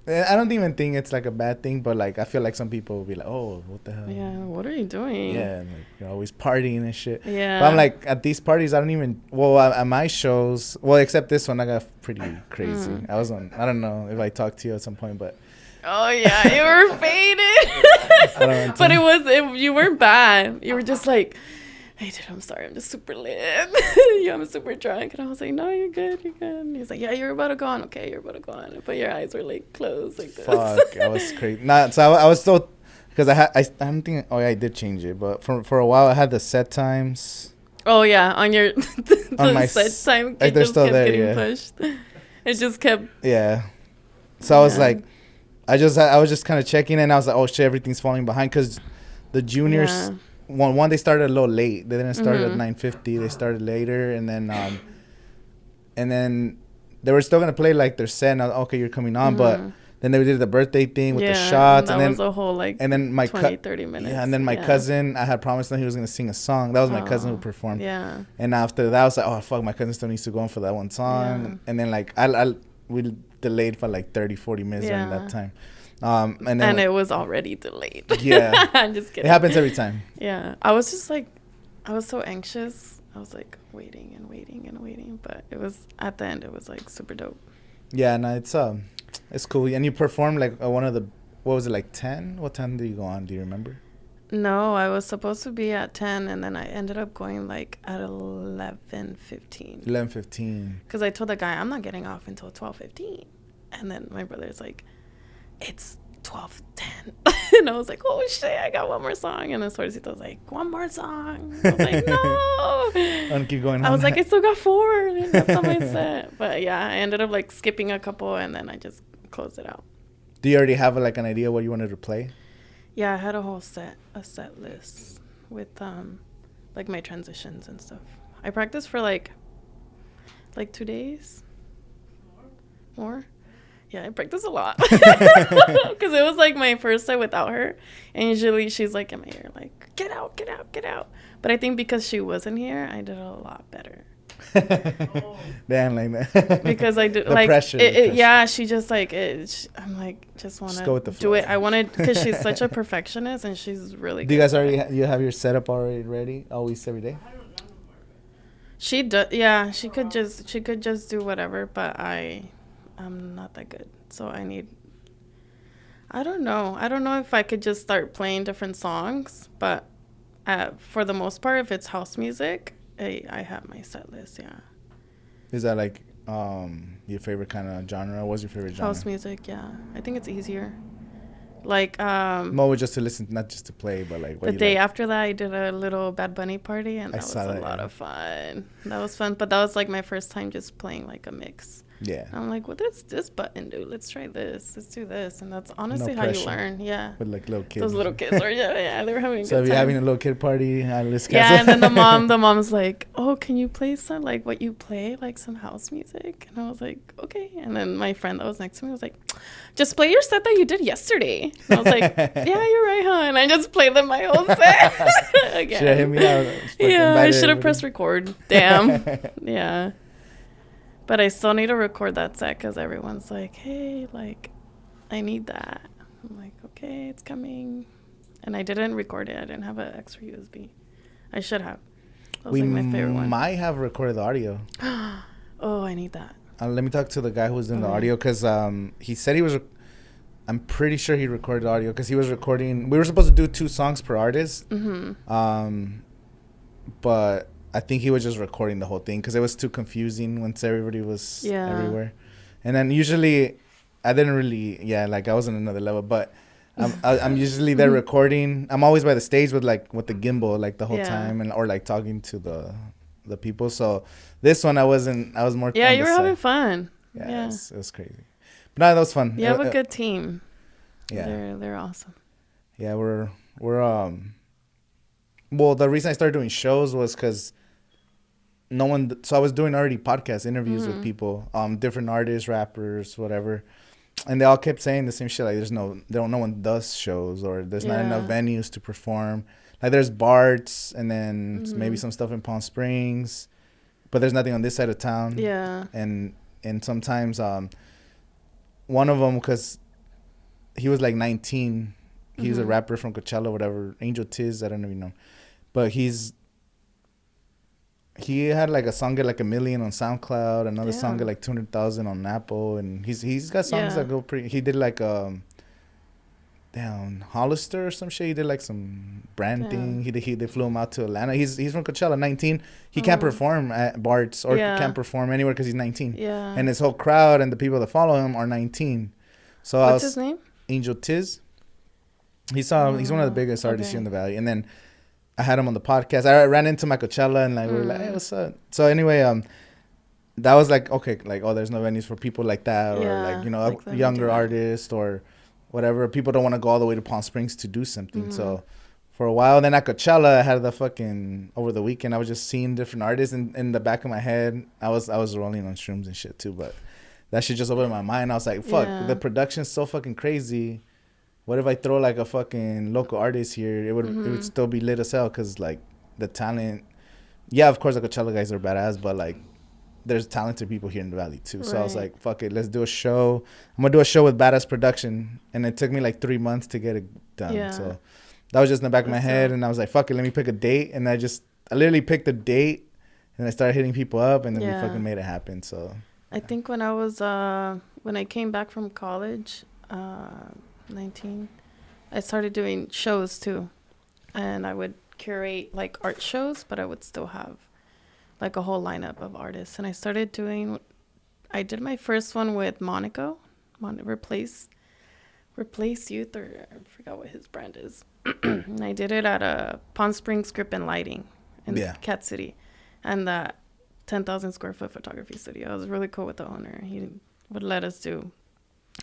I don't even think it's like a bad thing, but like I feel like some people will be like, "Oh, what the hell? Yeah, what are you doing?" Yeah, and, like you're always partying and shit. Yeah. But I'm like at these parties, I don't even. Well, at my shows, well, except this one, I got pretty crazy. I was on. I don't know if I talked to you at some point, but. Oh yeah, you were faded. But you weren't bad. You were just like, "Hey, dude, I'm sorry. I'm just super lit. Yeah, I'm super drunk." And I was like, "No, you're good. You're good." And he's like, "Yeah, you're about to go on. Okay, you're about to go on." But your eyes were like closed like this. Fuck, I was crazy. So I was so, because I don't think. Oh yeah, I did change it, but for a while I had the set times. Oh yeah, on your the on my set time. They're still there. Yeah. Pushed. It just kept. Yeah. So I was like, I was just kind of checking, and I was like, oh shit, everything's falling behind because the juniors, one they started a little late. They didn't start at 9:50. They started later, and then they were still gonna play like their set. And I was, okay, you're coming on, but then they did the birthday thing with the shots, and then was a whole like and then my 30 minutes. Yeah, and then my cousin, I had promised him he was gonna sing a song. That was my cousin who performed. Yeah. And after that, I was like, oh fuck, my cousin still needs to go on for that one song. Yeah. And then like we delayed for like 30-40 minutes during that time. And then it was already delayed. Yeah. I'm just kidding. It happens every time. Yeah. I was just like, I was so anxious. I was like waiting and waiting and waiting, but it was at the end. It was like super dope. Yeah, no, it's cool. And you performed like one of the, what was it, like 10? What time did you go on? Do you remember? No, I was supposed to be at 10, and then I ended up going like at 11:15. 11:15. Because I told the guy I'm not getting off until 12:15, and then my brother's like, it's 12:10, and I was like, oh shit, I got one more song, and then Suarcito was like, one more song. I was like, no. And keep going. I was like, I still got 4 left on my set, but yeah, I ended up like skipping a couple, and then I just closed it out. Do you already have like an idea what you wanted to play? Yeah, I had a set list with like my transitions and stuff. I practiced for like 2 days. More? Yeah, I practiced a lot. Because it was like my first set without her. And usually she's like in my ear, like, get out, get out, get out. But I think because she wasn't here, I did a lot better. Damn, like that. Because I did the like pressure, yeah, she just like I'm like just want to do it. I wanted, because she's such a perfectionist and she's really do you guys already you have your setup already ready always every day? She does. Yeah, she could just do whatever, but I'm not that good, so I don't know if I could just start playing different songs, but for the most part, if it's house music, I have my set list. Yeah. Is that like your favorite kind of genre? What's your favorite genre? House music. Yeah, I think it's easier. Like more just to listen, not just to play, but like what the day after that, I did a little Bad Bunny party, and that was a lot of fun. That was fun, but that was like my first time just playing like a mix. Yeah. I'm like, what does this button do? Let's try this. Let's do this. And that's honestly how you learn. Yeah. With like little kids. Those little kids are, yeah, they were having a good time. So if you're having a little kid party at Lizzcastles. Yeah, and then the mom's like, oh, can you play some, like what you play, like some house music? And I was like, okay. And then my friend that was next to me was like, just play your set that you did yesterday. And I was like, yeah, you're right, huh? And I just played them my whole set again. Should have hit me out. Yeah, I should have pressed record. Damn. Yeah. But I still need to record that set because everyone's like, hey, like, I need that. I'm like, okay, it's coming. And I didn't record it. I didn't have an extra USB. I should have. That was like my favorite one. Might have recorded the audio. Oh, I need that. Let me talk to the guy who was doing the audio because he said he was... I'm pretty sure he recorded the audio because he was recording... We were supposed to do 2 songs per artist. Mm-hmm. But... I think he was just recording the whole thing because it was too confusing once everybody was everywhere. And then usually, I didn't really, like I was on another level. But I'm usually there recording. I'm always by the stage with the gimbal like the whole time, and or like talking to the people. So this one I was more. Yeah, you were having fun. Yeah. It was crazy. But no, that was fun. You have a good team. Yeah, they're awesome. Yeah, we're well, the reason I started doing shows was because so I was doing already podcast interviews with people, different artists, rappers, whatever, and they all kept saying the same shit. Like, no one does shows, or there's not enough venues to perform. Like, there's Bart's, and then maybe some stuff in Palm Springs, but there's nothing on this side of town. Yeah. And sometimes one of them, because he was like 19, he was a rapper from Coachella, whatever, Angel Tiz, I don't even know, but he had like a song get like 1 million on SoundCloud, another song get like 200,000 on Apple, and he's got songs that go pretty. He did like Hollister or some shit. He did like some brand thing. They flew him out to Atlanta. He's from Coachella, 19. He can't perform at Bart's or can't perform anywhere because he's 19. Yeah. And his whole crowd and the people that follow him are 19. So what's his name? Angel Tiz. He's one of the biggest artists here in the Valley, and then I had him on the podcast. I ran into my Coachella and we were like, hey, what's up? So anyway, that was like, okay, like, oh, there's no venues for people like that, or like, Yeah, you know, like, a let me younger do that. artist or whatever. People don't want to go all the way to Palm Springs to do something. So for a while, then at Coachella, I had the fucking over the weekend. I was just seeing different artists, and in the back of my head, I was rolling on shrooms and shit too. But that shit just opened my mind. I was like, fuck, the production's so fucking crazy. What if I throw like a fucking local artist here? It would still be lit as hell, because like the talent. Yeah, of course the Coachella guys are badass, but like there's talented people here in the valley too. So I was like, fuck it, let's do a show. I'm gonna do a show with badass production, and it took me like 3 months to get it done. Yeah. So that was just in the back of my head, and I was like, fuck it, let me pick a date. And I literally picked a date, and I started hitting people up, and then we fucking made it happen. So I think when I came back from college, 19, I started doing shows too, and I would curate like art shows, but I would still have like a whole lineup of artists. And I did my first one with Monaco, Replace Youth, or I forgot what his brand is. And I did it at a Palm Springs Script and Lighting in Cat City, and that 10,000 square foot photography studio. I was really cool with the owner. He would let us do.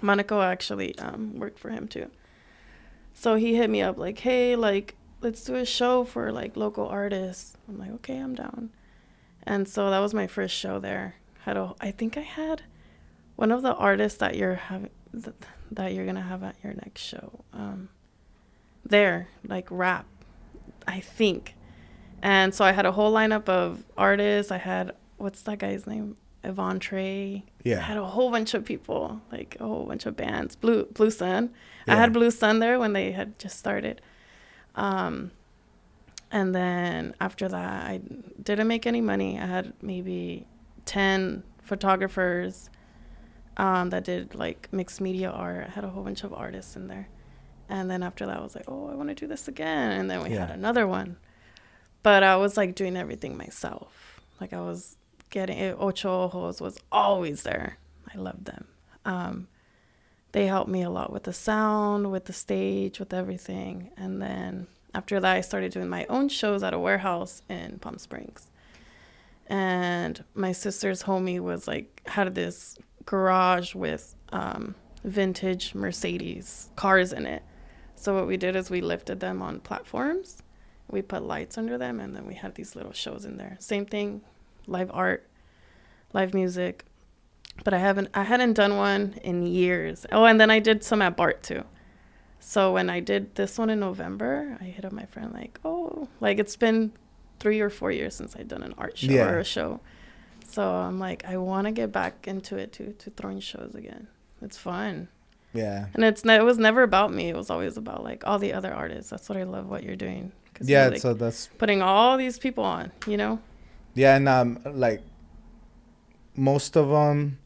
Monaco actually worked for him too. So he hit me up like, hey, like, let's do a show for like local artists. I'm like, okay, I'm down. And so that was my first show there. I think I had one of the artists that you're gonna have at your next show. There, like rap, I think. And so I had a whole lineup of artists. I had, what's that guy's name? Yvonne Trey. Yeah. I had a whole bunch of people, like a whole bunch of bands. Blue Sun. Yeah. I had Blue Sun there when they had just started. And then after that, I didn't make any money. I had maybe 10 photographers that did like mixed media art. I had a whole bunch of artists in there. And then after that, I was like, oh, I want to do this again. And then we had another one. But I was like doing everything myself. Like I was getting it. Ocho Ojos was always there. I loved them. They helped me a lot with the sound, with the stage, with everything. And then after that, I started doing my own shows at a warehouse in Palm Springs. And my sister's homie had this garage with vintage Mercedes cars in it. So what we did is we lifted them on platforms. We put lights under them, and then we had these little shows in there. Same thing, live art, live music. But I hadn't done one in years. Oh, and then I did some at Bart too. So when I did this one in November, I hit up my friend like, oh, like it's been 3 or 4 years since I'd done an art show or a show. So I'm like, I want to get back into it to throwing shows again. It's fun. Yeah. And it was never about me. It was always about like all the other artists. That's what I love what you're doing. Yeah, you're, like, so that's putting all these people on, you know? Yeah, and like most of them,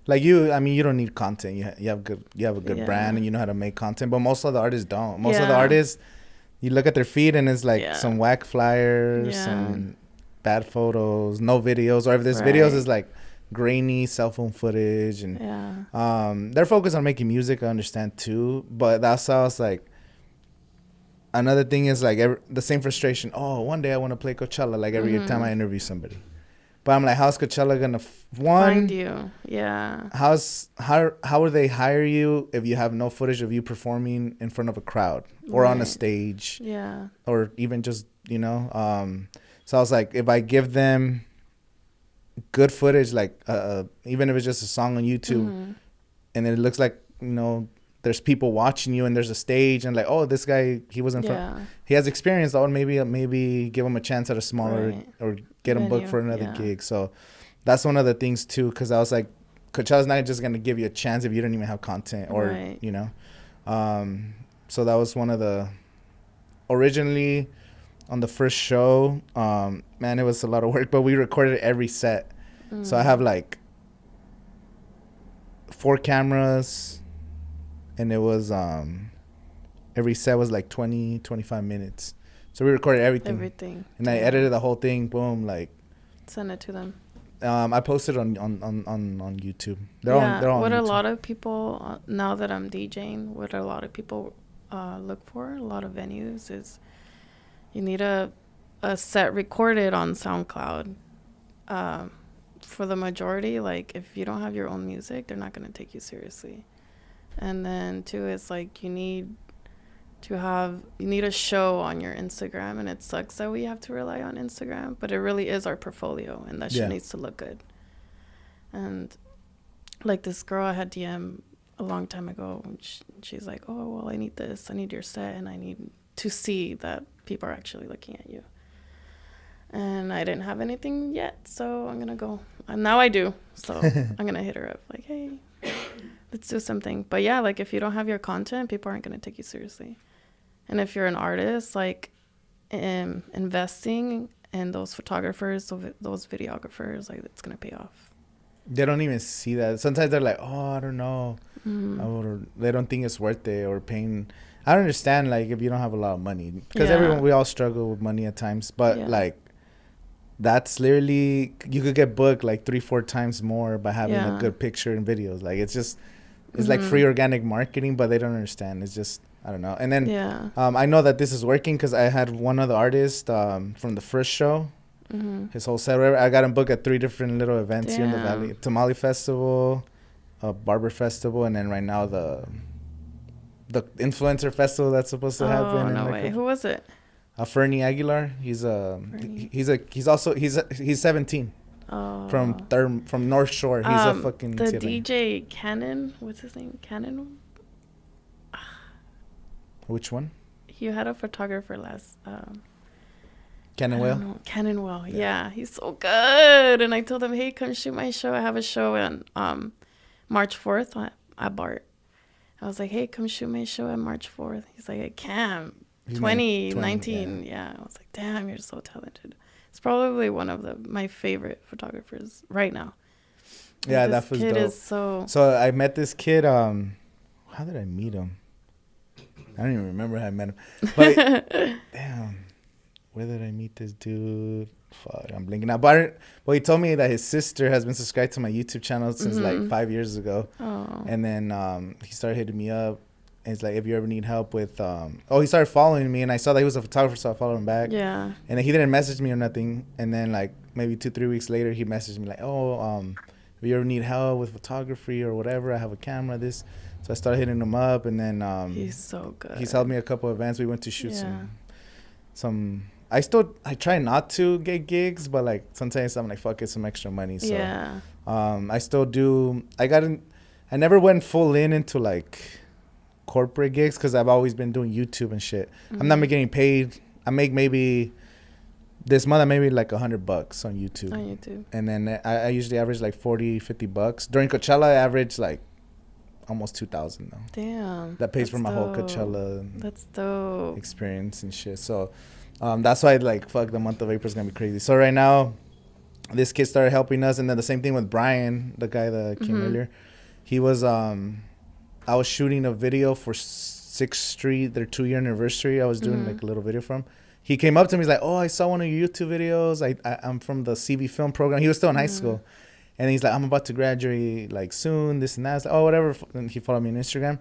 like you, I mean, you don't need content. You have a good brand, and you know how to make content. But most of the artists don't. Most of the artists, you look at their feed and it's like some whack flyers, some bad photos, no videos, or if there's videos, it's like grainy cell phone footage, and they're focused on making music. I understand too, but that's how it's like. Another thing is like the same frustration. Oh, one day I want to play Coachella. Like every time I interview somebody, but I'm like, how's Coachella gonna find you? Yeah. How would they hire you if you have no footage of you performing in front of a crowd or on a stage? Yeah. Or even just So I was like, if I give them good footage, like even if it's just a song on YouTube, and it looks like there's people watching you and there's a stage and like, oh, this guy, he was in front. He has experience. Or maybe give him a chance at a smaller or get him booked for another gig. So that's one of the things too, because I was like, Coachella's not just going to give you a chance if you don't even have content or, so that was one of the, originally on the first show, man, it was a lot of work, but we recorded every set. So I have like 4 cameras. And it was every set was like 20-25 minutes, so we recorded everything. And I edited the whole thing. Boom, like send it to them. I posted on YouTube. They're on what YouTube. A lot of people now that I'm DJing, what a lot of people look for, a lot of venues, is you need a set recorded on SoundCloud for the majority, like, if you don't have your own music, they're not going to take you seriously. And then, too, it's like you need a show on your Instagram, and it sucks that we have to rely on Instagram, but it really is our portfolio, and that shit needs to look good. And, like, this girl I had DM a long time ago, she's like, oh, well, I need this. I need your set, and I need to see that people are actually looking at you. And I didn't have anything yet, so I'm going to go. And now I do, so I'm going to hit her up, like, hey, let's do something. But, yeah, like, if you don't have your content, people aren't going to take you seriously. And if you're an artist, like, investing in those photographers, those videographers, like, it's going to pay off. They don't even see that. Sometimes they're like, oh, I don't know. Or they don't think it's worth it, or paying. I don't understand, like, if you don't have a lot of money. Because we all struggle with money at times. But, like, that's literally, you could get booked, like, 3-4 times more by having a good picture and videos. Like, it's just, it's like free organic marketing, but they don't understand. It's just, I don't know. And then I know that this is working because I had one other artist from the first show. His whole set. I got him booked at 3 different little events here in the Valley. Tamale Festival, a Barber Festival, and then right now the Influencer Festival that's supposed to happen. Oh, no way. Who was it? Fernie Aguilar. He's 17. Oh. From North Shore. He's a fucking the DJ Cannon. What's his name? Cannon. Which one? You had a photographer last. Cannonwell? Cannonwell, yeah. He's so good. And I told him, hey, come shoot my show. I have a show on March 4th at BART. I was like, hey, come shoot my show on March 4th. He's like, I can't. 2019. Yeah. I was like, damn, you're so talented. It's probably one of my favorite photographers right now. Yeah, that was dope. Is so I met this kid. How did I meet him? I don't even remember how I met him. But damn. Where did I meet this dude? Fuck, I'm blinking out. But he told me that his sister has been subscribed to my YouTube channel since like 5 years ago. Oh. And then he started hitting me up. And he's like, if you ever need help with... he started following me, and I saw that he was a photographer, so I followed him back. Yeah. And then he didn't message me or nothing. And then like maybe 2-3 weeks later, he messaged me like, if you ever need help with photography or whatever, I have a camera, this. So I started hitting him up, and then... he's so good. He's helped me a couple of events. We went to shoot some I try not to get gigs, but like sometimes I'm like, fuck it, some extra money. So I still do. I never went full into like corporate gigs because I've always been doing YouTube and shit. I'm not getting paid. I make maybe this month I made like $100 on YouTube. And then I usually average like $40-50. During Coachella I average like almost 2,000 though. Damn. That pays for my whole Coachella that's dope experience and shit. So that's why like fuck, the month of April is gonna be crazy. So right now this kid started helping us, and then the same thing with Brian, the guy that came earlier. He was I was shooting a video for 6th Street, their 2-year anniversary. I was doing like a little video for him. He came up to me, he's like, oh, I saw one of your YouTube videos. I'm from the CV film program. He was still in high school. And he's like, I'm about to graduate like soon, this and that. I was like, oh, whatever. And he followed me on Instagram.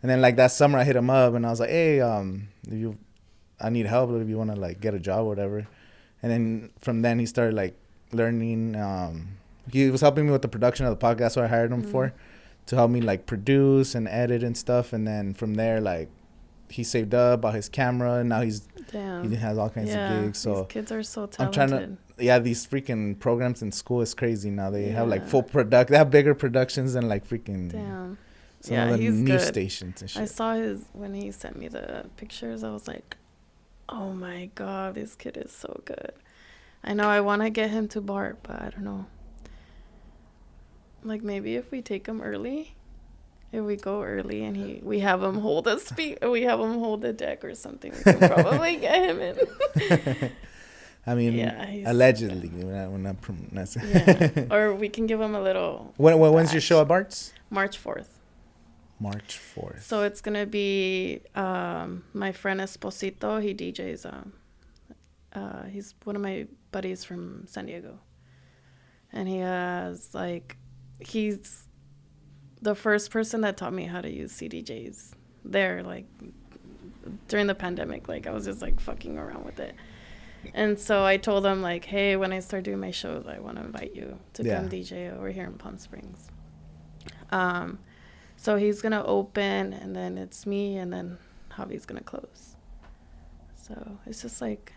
And then like that summer I hit him up and I was like, hey, I need help if you want to like get a job or whatever. And then from then he started like learning. He was helping me with the production of the podcast, so I hired him to help me like produce and edit and stuff. And then from there, like he saved up, bought his camera, and now he has all kinds of gigs. So these kids are so talented. I'm trying to, these freaking programs in school is crazy now. They have like full they have bigger productions than like freaking some of the news stations and shit. I saw when he sent me the pictures, I was like, oh my God, this kid is so good. I know I want to get him to BART, but I don't know. Like maybe if we take him early, if we go early and we have him hold we have him hold a deck or something, we can probably get him in. I mean, allegedly. We're not yeah. Or we can give him a little... When's your show at Bart's? March 4th. March 4th. So it's going to be my friend Esposito. He DJs. He's one of my buddies from San Diego. And he has, like... He's the first person that taught me how to use CDJs there, like, during the pandemic. Like, I was just, like, fucking around with it. And so I told him, like, hey, when I start doing my shows, I want to invite you to come DJ over here in Palm Springs. So he's going to open, and then it's me, and then Javi's going to close. So it's just like,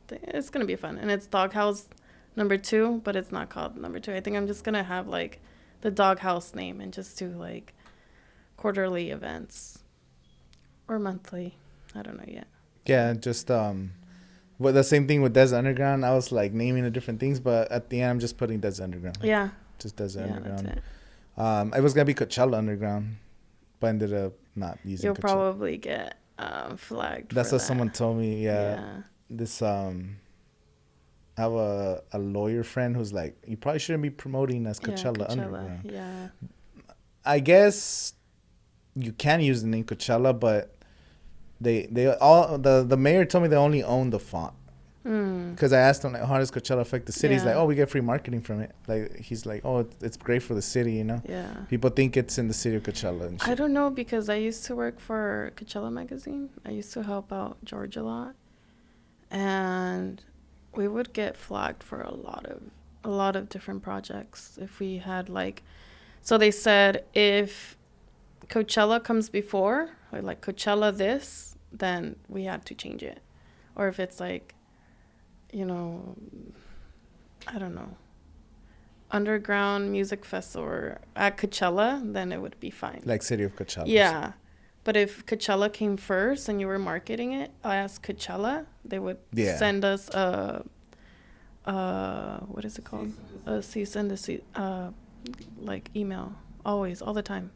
it's going to be fun. And it's Doghouse #2, but it's not called #2. I think I'm just going to have, like, the Doghouse name and just do, like, quarterly events or monthly. I don't know yet. Yeah, just well, the same thing with Des Underground. I was like naming the different things, but at the end I'm just putting Des Underground. Yeah. Just Des Underground. That's it. It was gonna be Coachella Underground, but I ended up not using. You'll Coachella. probably get flagged. That's for what that. someone told me. Yeah. This I have a lawyer friend who's like, you probably shouldn't be promoting as Coachella Underground. Yeah. I guess you can use the name Coachella, but they all the mayor told me they only own the font. Because I asked him, like, how does Coachella affect the city? He's like, oh, we get free marketing from it. Like, he's like, oh, it's great for the city, you know? Yeah. People think it's in the city of Coachella and shit. I don't know, because I used to work for Coachella magazine. I used to help out George a lot, and we would get flagged for a lot of different projects if we had, like, so they said if Coachella comes before, or like Coachella this, then we had to change it. Or if it's like, you know, I don't know, underground music festival or at Coachella, then it would be fine. Like City of Coachella. Yeah. But if Coachella came first and you were marketing it as Coachella, they would send us a what is it called? A cease and desist, like email, always, all the time.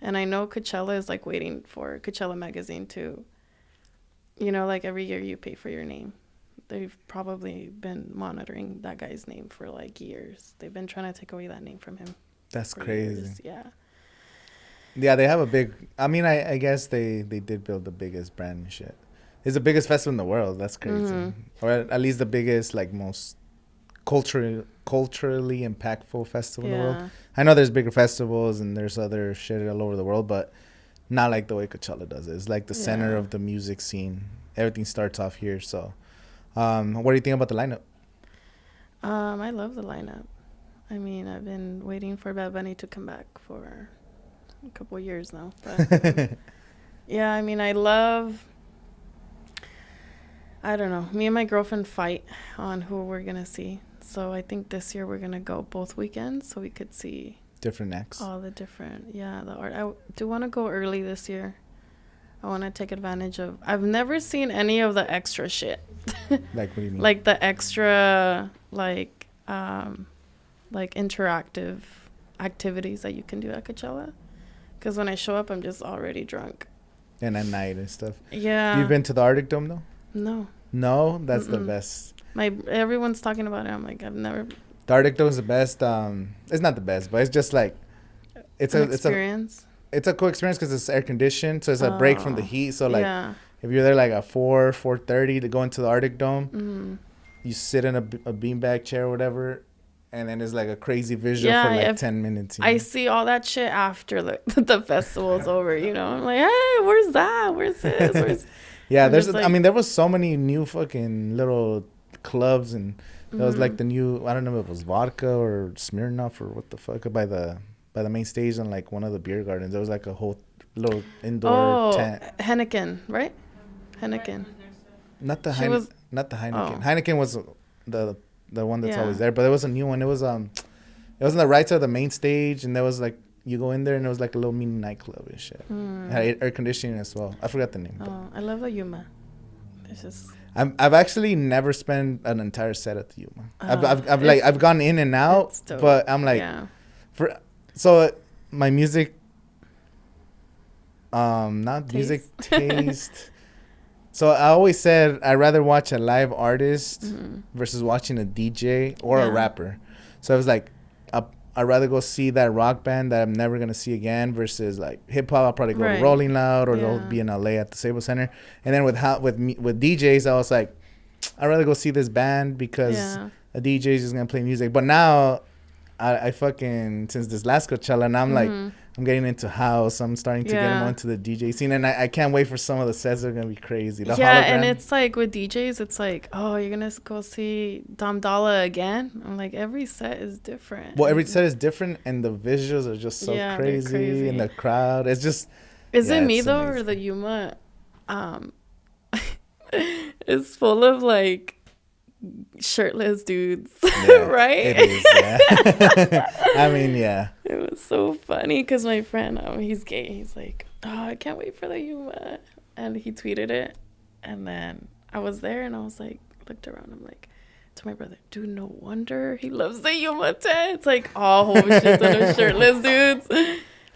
And I know Coachella is like waiting for Coachella magazine to, you know, like every year you pay for your name. They've probably been monitoring that guy's name for like years. They've been trying to take away that name from him. That's crazy. Years. Yeah. Yeah, they have a big, I mean, I guess they did build the biggest brand and shit. It's the biggest festival in the world. That's crazy. Or at least the biggest, like, most culturally impactful festival in the world. I know there's bigger festivals and there's other shit all over the world, but not like the way Coachella does it. It's like the center of the music scene. Everything starts off here. So, what do you think about the lineup? I love the lineup. I mean, I've been waiting for Bad Bunny to come back for a couple of years now. But yeah, I mean, I don't know. Me and my girlfriend fight on who we're going to see. So I think this year we're going to go both weekends so we could see different acts. All the different, the art. I do want to go early this year. I want to take advantage of, I've never seen any of the extra shit. Like, what do you mean? Like the extra, like interactive activities that you can do at Coachella. Because when I show up, I'm just already drunk. And at night and stuff. Yeah. You've been to the Arctic Dome, though? No. No? That's the best. Everyone's talking about it. I'm like, I've never. The Arctic Dome is the best. It's not the best, but it's just like, it's an experience. It's a cool experience because it's air conditioned, so it's a break from the heat. So like, if you're there like at 4:30 to go into the Arctic Dome, you sit in a beanbag chair or whatever, and then it's like a crazy visual for like 10 minutes. I see all that shit after the festival's over. You know, I'm like, hey, where's that? Where's this? Yeah, there's. I mean, there was so many new fucking little clubs, and there was like the new. I don't know if it was vodka or Smirnoff or what the fuck by the main stage on like one of the beer gardens. There was like a whole little indoor tent. Heineken, right? Heineken. Not the Heineken. Oh. Heineken was the one that's always there, but there was a new one. It was on the right side of the main stage, and there was like you go in there and it was like a little mini nightclub and shit. It had air conditioning as well. I forgot the name. Oh, I love the Yuma. It's just. I've actually never spent an entire set at the Yuma. I've gone in and out, but I'm like so my music music taste. So I always said I'd rather watch a live artist versus watching a DJ or a rapper. So I was like, I'd rather go see that rock band that I'm never gonna see again versus like hip hop. I'll probably go to Rolling Loud or they'll be in LA at the Staples Center. And then with DJs, I was like, I'd rather go see this band because a DJ is just gonna play music. But now I fucking since this last Coachella, and I'm like, I'm getting into house. I'm starting to get more into the DJ scene, and I can't wait for some of the sets. They're gonna be crazy. The hologram. And it's like with DJs, it's like, oh, you're gonna go see Dom Dalla again. I'm like, every set is different. Well, every set is different, and the visuals are just so crazy, and the crowd. It's just. Is it me though, amazing. Or the Yuma? Is full of like shirtless dudes, right? It is, yeah. I mean, yeah. It was so funny because my friend, he's gay. He's like, oh, I can't wait for the Yuma. And he tweeted it. And then I was there and I was like, looked around. I'm like, to my brother, dude, no wonder he loves the Yuma tent. It's like all whole shit ton of shirtless dudes.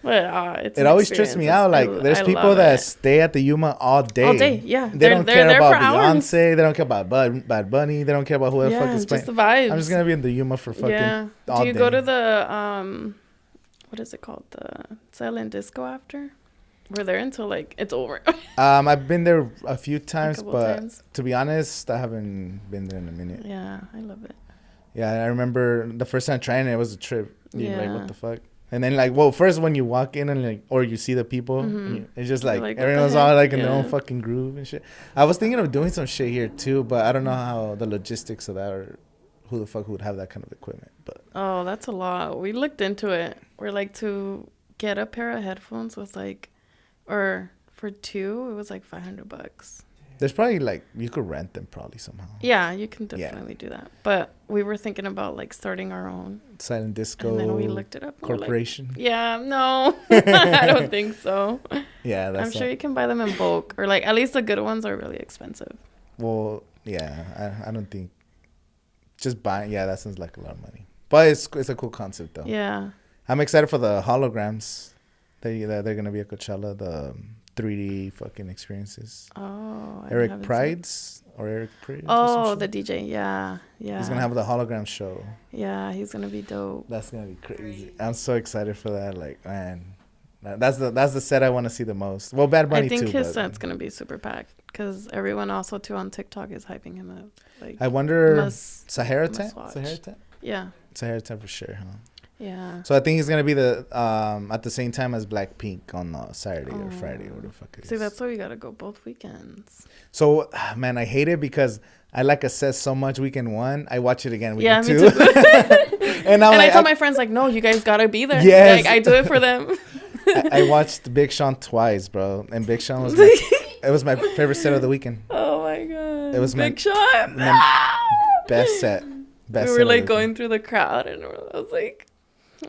But it always trips me out. Like, there's people that stay at the Yuma all day. All day, yeah. They don't care about Beyonce. They don't care about Bad Bunny. They don't care about who the fuck is playing. Just the vibes. I'm just gonna be in the Yuma for fucking all day. Do you day. go to the what is it called? The silent disco after? We're there until like it's over. I've been there a few times, to be honest, I haven't been there in a minute. Yeah, I love it. Yeah, I remember the first time trying it was a trip. You're like, what the fuck? And then, like, first when you walk in and, like, or you see the people, it's just, like everyone's all, like, in their own fucking groove and shit. I was thinking of doing some shit here, too, but I don't know how the logistics of that or who the fuck would have that kind of equipment. But oh, that's a lot. We looked into it. We're, like, to get a pair of headphones was, like, or for two, it was, like, $500. There's probably, like, you could rent them probably somehow. Yeah, you can definitely do that. But we were thinking about, like, starting our own silent disco. And then we looked it up. Corporation. Like, no. I don't think so. Yeah, I'm sure you can buy them in bulk. Or, like, at least the good ones are really expensive. Well, yeah. I don't think. Just buying. Yeah, that sounds like a lot of money. But it's a cool concept, though. Yeah. I'm excited for the holograms. They're going to be at Coachella. The 3D fucking experiences. Oh, Eric Pride's or Eric Pride. Oh, the DJ. Yeah. He's gonna have the hologram show. Yeah, he's gonna be dope. That's gonna be crazy. I'm so excited for that. Like, man, that's the set I want to see the most. Well, Bad Bunny too. I think his set's gonna be super packed because everyone also too on TikTok is hyping him up. Like, I wonder Sahara tent. Yeah. Sahara tent for sure, huh? Yeah. So I think he's gonna be the at the same time as Blackpink on Saturday or Friday or the fuck it is. See, that's why we gotta go both weekends. So, man, I hate it because I like a set so much. Weekend one, I watch it again. Weekend two. Me too. and I tell my friends like, no, you guys gotta be there. Yes. Like I do it for them. I watched Big Sean twice, bro, and Big Sean was it was my favorite set of the weekend. Oh my god! It was Big Sean. Best set. We were like going through the crowd, and I was like,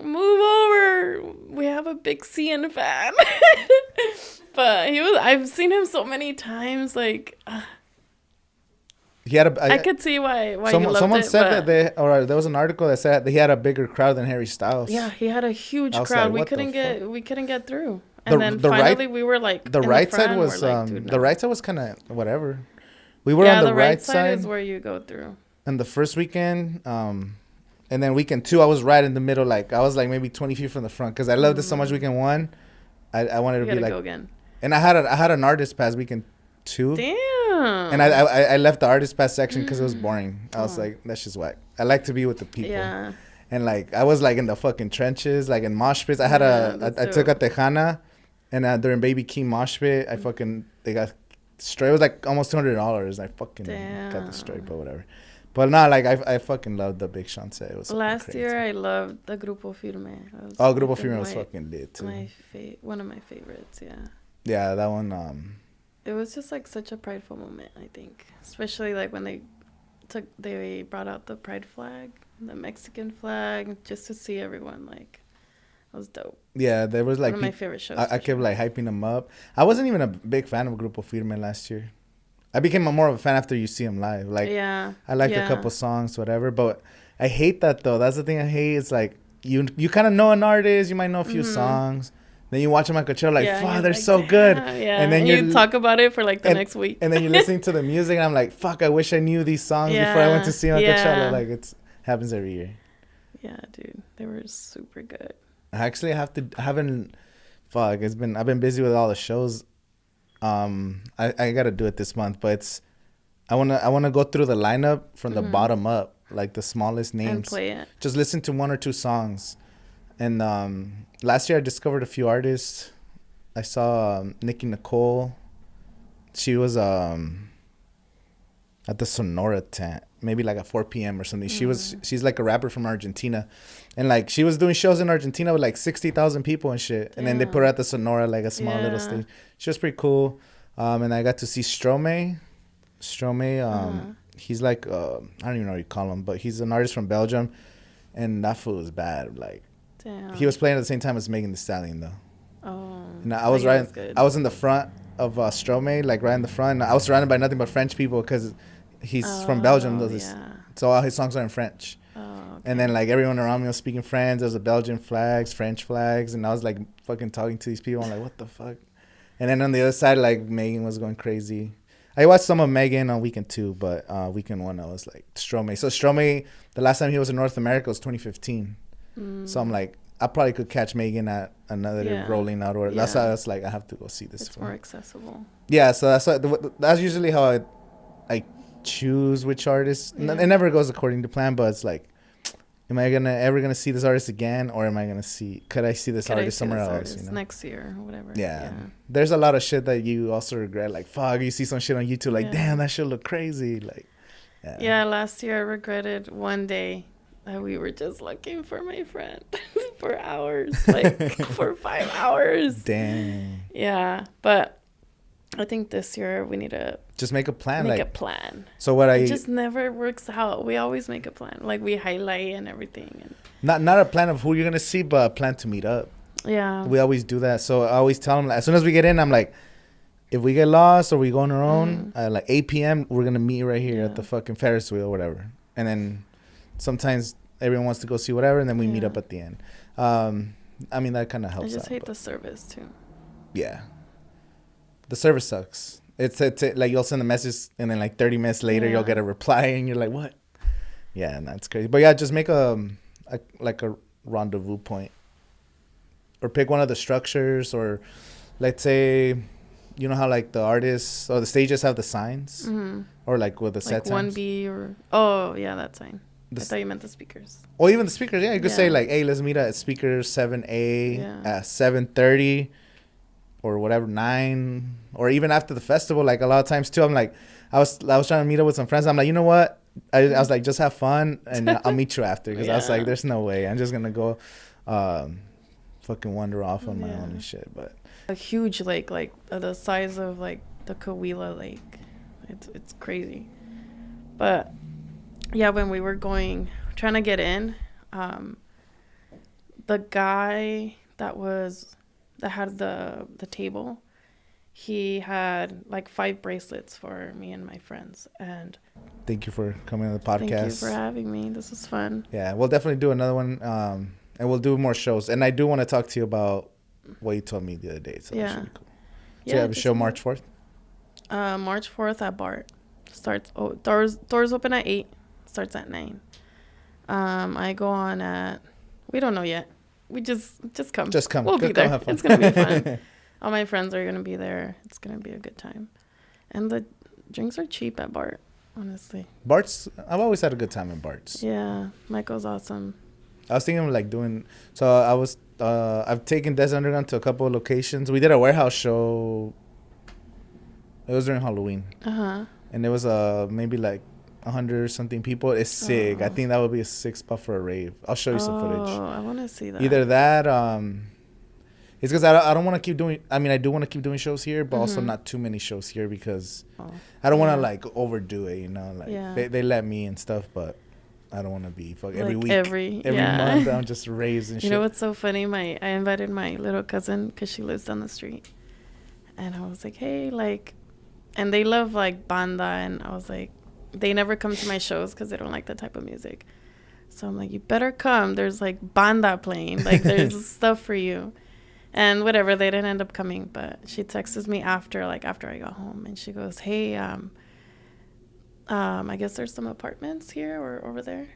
move over. We have a big CN fan. But I've seen him so many times. Like, he had I could see why someone said that there was an article that said that he had a bigger crowd than Harry Styles. Yeah, he had a huge crowd. Like, we couldn't get through. And then finally we were like, the right side was the right side was kind of whatever. We were on the right side is where you go through. And the first weekend, and then weekend two, I was right in the middle. Like I was like maybe 20 feet from the front because I loved it so much. Weekend one, I wanted to be like, go again. And I had an artist pass weekend two. Damn. And I left the artist pass section because it was boring. I was like, that's just whack. I like to be with the people. Yeah. And like I was like in the fucking trenches, like in mosh pits. I had I took a Tejana, and during Baby King mosh pit, they got destroyed. It was like almost $200. I fucking got destroyed, but whatever. But no, like I fucking loved the Big Sean set. It was last year. I loved the Grupo Firme. Grupo Firme was fucking lit too. One of my favorites. Yeah. Yeah, that one. It was just like such a prideful moment. I think, especially like when they brought out the pride flag, the Mexican flag, just to see everyone like. It was dope. Yeah, there was like one of my favorite shows. I kept like hyping them up. I wasn't even a big fan of Grupo Firme last year. I became more of a fan after you see them live. Like, I liked a couple songs, whatever. But I hate that though. That's the thing I hate. It's like you kind of know an artist. You might know a few songs. Then you watch them at Coachella, like, fuck, they're like, so good. Yeah. And then you talk about it for like the next week. And then you're listening to the music, and I'm like, fuck, I wish I knew these songs before I went to see them at Coachella. Like, it happens every year. Yeah, dude, they were super good. Actually, I've been busy with all the shows. I gotta do it this month, but I wanna go through the lineup from the bottom up, like the smallest names, and play it. Just listen to one or two songs, And last year I discovered a few artists. I saw Nicki Nicole. She was at the Sonora tent, maybe like at 4 p.m. or something. She's like a rapper from Argentina. And like she was doing shows in Argentina with like 60,000 people and shit. And then they put her at the Sonora, like a small little stage. She was pretty cool. And I got to see Stromae. He's like, I don't even know what you call him, but he's an artist from Belgium. And that fool was bad. Like, he was playing at the same time as Megan Thee Stallion, though. Oh. And I was in the front of Stromae, like right in the front. And I was surrounded by nothing but French people because he's from Belgium. So all his songs are in French. And then like everyone around me was speaking French. There was a Belgian flags, French flags, and I was like fucking talking to these people. I'm like, what the fuck? And then on the other side, like Megan was going crazy. I watched some of Megan on weekend 2, but weekend 1 I was like Stromae. So Stromae, the last time he was in North America was 2015. So I'm like, I probably could catch Megan at another Rolling Out, or that's how I was like, I have to go see this. It's more accessible. Yeah, so that's usually how I choose which artists. It never goes according to plan, but it's like, am I ever gonna see this artist again, or could I see this artist somewhere else? You know? Next year or whatever. Yeah. There's a lot of shit that you also regret. Like, fuck, you see some shit on YouTube, like, damn, that shit look crazy. Like, yeah, last year I regretted one day that we were just looking for my friend for hours, like for 5 hours. Damn. Yeah, but I think this year we need to just make a plan. Make a plan. So it just never works out. We always make a plan. Like we highlight and everything. And not a plan of who you're gonna see, but a plan to meet up. Yeah. We always do that. So I always tell them, like, as soon as we get in, I'm like, if we get lost or we go on our own, like 8 p.m., we're gonna meet right here at the fucking Ferris wheel or whatever. And then sometimes everyone wants to go see whatever, and then we meet up at the end. I mean, that kind of helps. I just hate the service too. Yeah. The service sucks. It's like you'll send a message and then like 30 minutes later you'll get a reply and you're like, what? Yeah, and that's crazy. But yeah, just make a rendezvous point, or pick one of the structures, or let's say, you know how like the artists or the stages have the signs, or like with the set times. 1B or that sign. I thought you meant the speakers. Or even the speakers. Yeah, you could say like, hey, let's meet at speakers 7A at 7:30. Or whatever, 9, or even after the festival. Like a lot of times too, I'm like, I was trying to meet up with some friends. I'm like, you know what? I was like, just have fun, and I'll meet you after. Because I was like, there's no way. I'm just gonna go, fucking wander off on my own and shit. But a huge lake, like the size of like the Coachella Lake, it's crazy. But yeah, when we were trying to get in, the guy that had the table, he had like 5 bracelets for me and my friends. And thank you for coming on the podcast. Thank you for having me. This was fun. Yeah, we'll definitely do another one, and we'll do more shows. And I do want to talk to you about what you told me the other day. So that should be cool. So you have a show March 4th? March 4th at Bart. Doors open at 8. Starts at 9. I go on at, we don't know yet. We just come. Just come. We'll be there. It's going to be fun. All my friends are going to be there. It's going to be a good time. And the drinks are cheap at Bart, honestly. I've always had a good time at Bart's. Yeah. Michael's awesome. I was thinking of like doing, I've taken Des Underground to a couple of locations. We did a warehouse show. It was during Halloween. And there was maybe like 100 something people. It's sick. I think that would be a sick spot for a rave. I'll show you some footage. Oh, I want to see that. Either that, it's because I don't want to keep doing, I mean, I do want to keep doing shows here, but also not too many shows here, because I don't want to like overdo it, you know, like they let me and stuff, but I don't want to be every week, every month I'm just raves and shit. You know what's so funny? I invited my little cousin because she lives down the street, and I was like, hey, like, and they love like banda, and I was like, they never come to my shows because they don't like that type of music. So I'm like, you better come. There's like banda playing. Like there's stuff for you. And whatever, they didn't end up coming. But she texts me after I got home. And she goes, hey, I guess there's some apartments here or over there.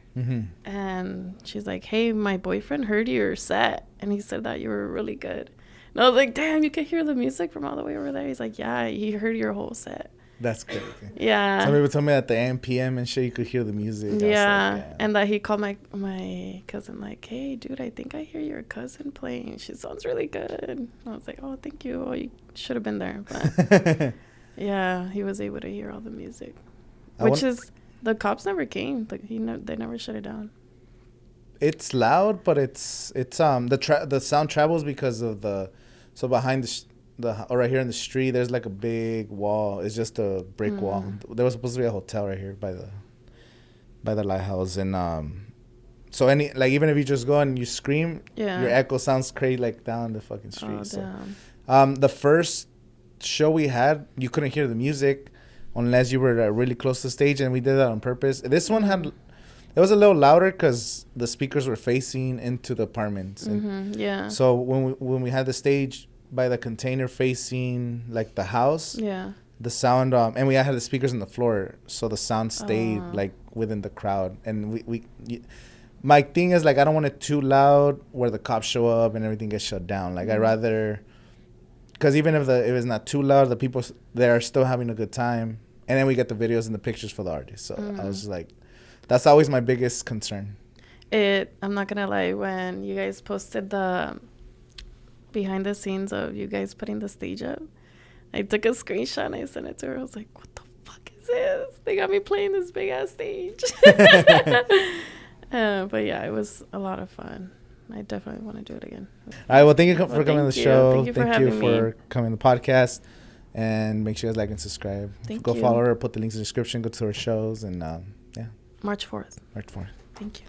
And she's like, hey, my boyfriend heard your set. And he said that you were really good. And I was like, damn, you could hear the music from all the way over there. He's like, yeah, he heard your whole set. That's crazy. Yeah. Some people told me at the AM, PM and shit, you could hear the music. Yeah. And that he called my cousin like, hey, dude, I think I hear your cousin playing. She sounds really good. I was like, oh, thank you. Oh, you should have been there. But yeah, he was able to hear all the music, which is the cops never came. Like they never shut it down. It's loud, but it's the sound travels because of behind or right here in the street, there's like a big wall. It's just a brick wall. There was supposed to be a hotel right here by the lighthouse, and so even if you just go and you scream, your echo sounds crazy like down the fucking street. The first show we had, you couldn't hear the music unless you were really close to the stage, and we did that on purpose. This one it was a little louder because the speakers were facing into the apartments. So when we had the stage by the container facing like the house, the sound and we had the speakers on the floor, so the sound stayed like within the crowd. And my thing is like I don't want it too loud where the cops show up and everything gets shut down. Like I rather, because even if it's not too loud, the people there are still having a good time, and then we get the videos and the pictures for the artists. So I was like, that's always my biggest concern. I'm not gonna lie, when you guys posted the behind the scenes of you guys putting the stage up, I took a screenshot and I sent it to her. I was like, what the fuck is this? They got me playing this big ass stage. But yeah, it was a lot of fun. I definitely want to do it again. All right, well, thank you for coming on the show. Thank you for coming on the podcast. And make sure you guys like and subscribe. Go follow her, put the links in the description, go to her shows, and yeah. March 4th. March 4th. Thank you.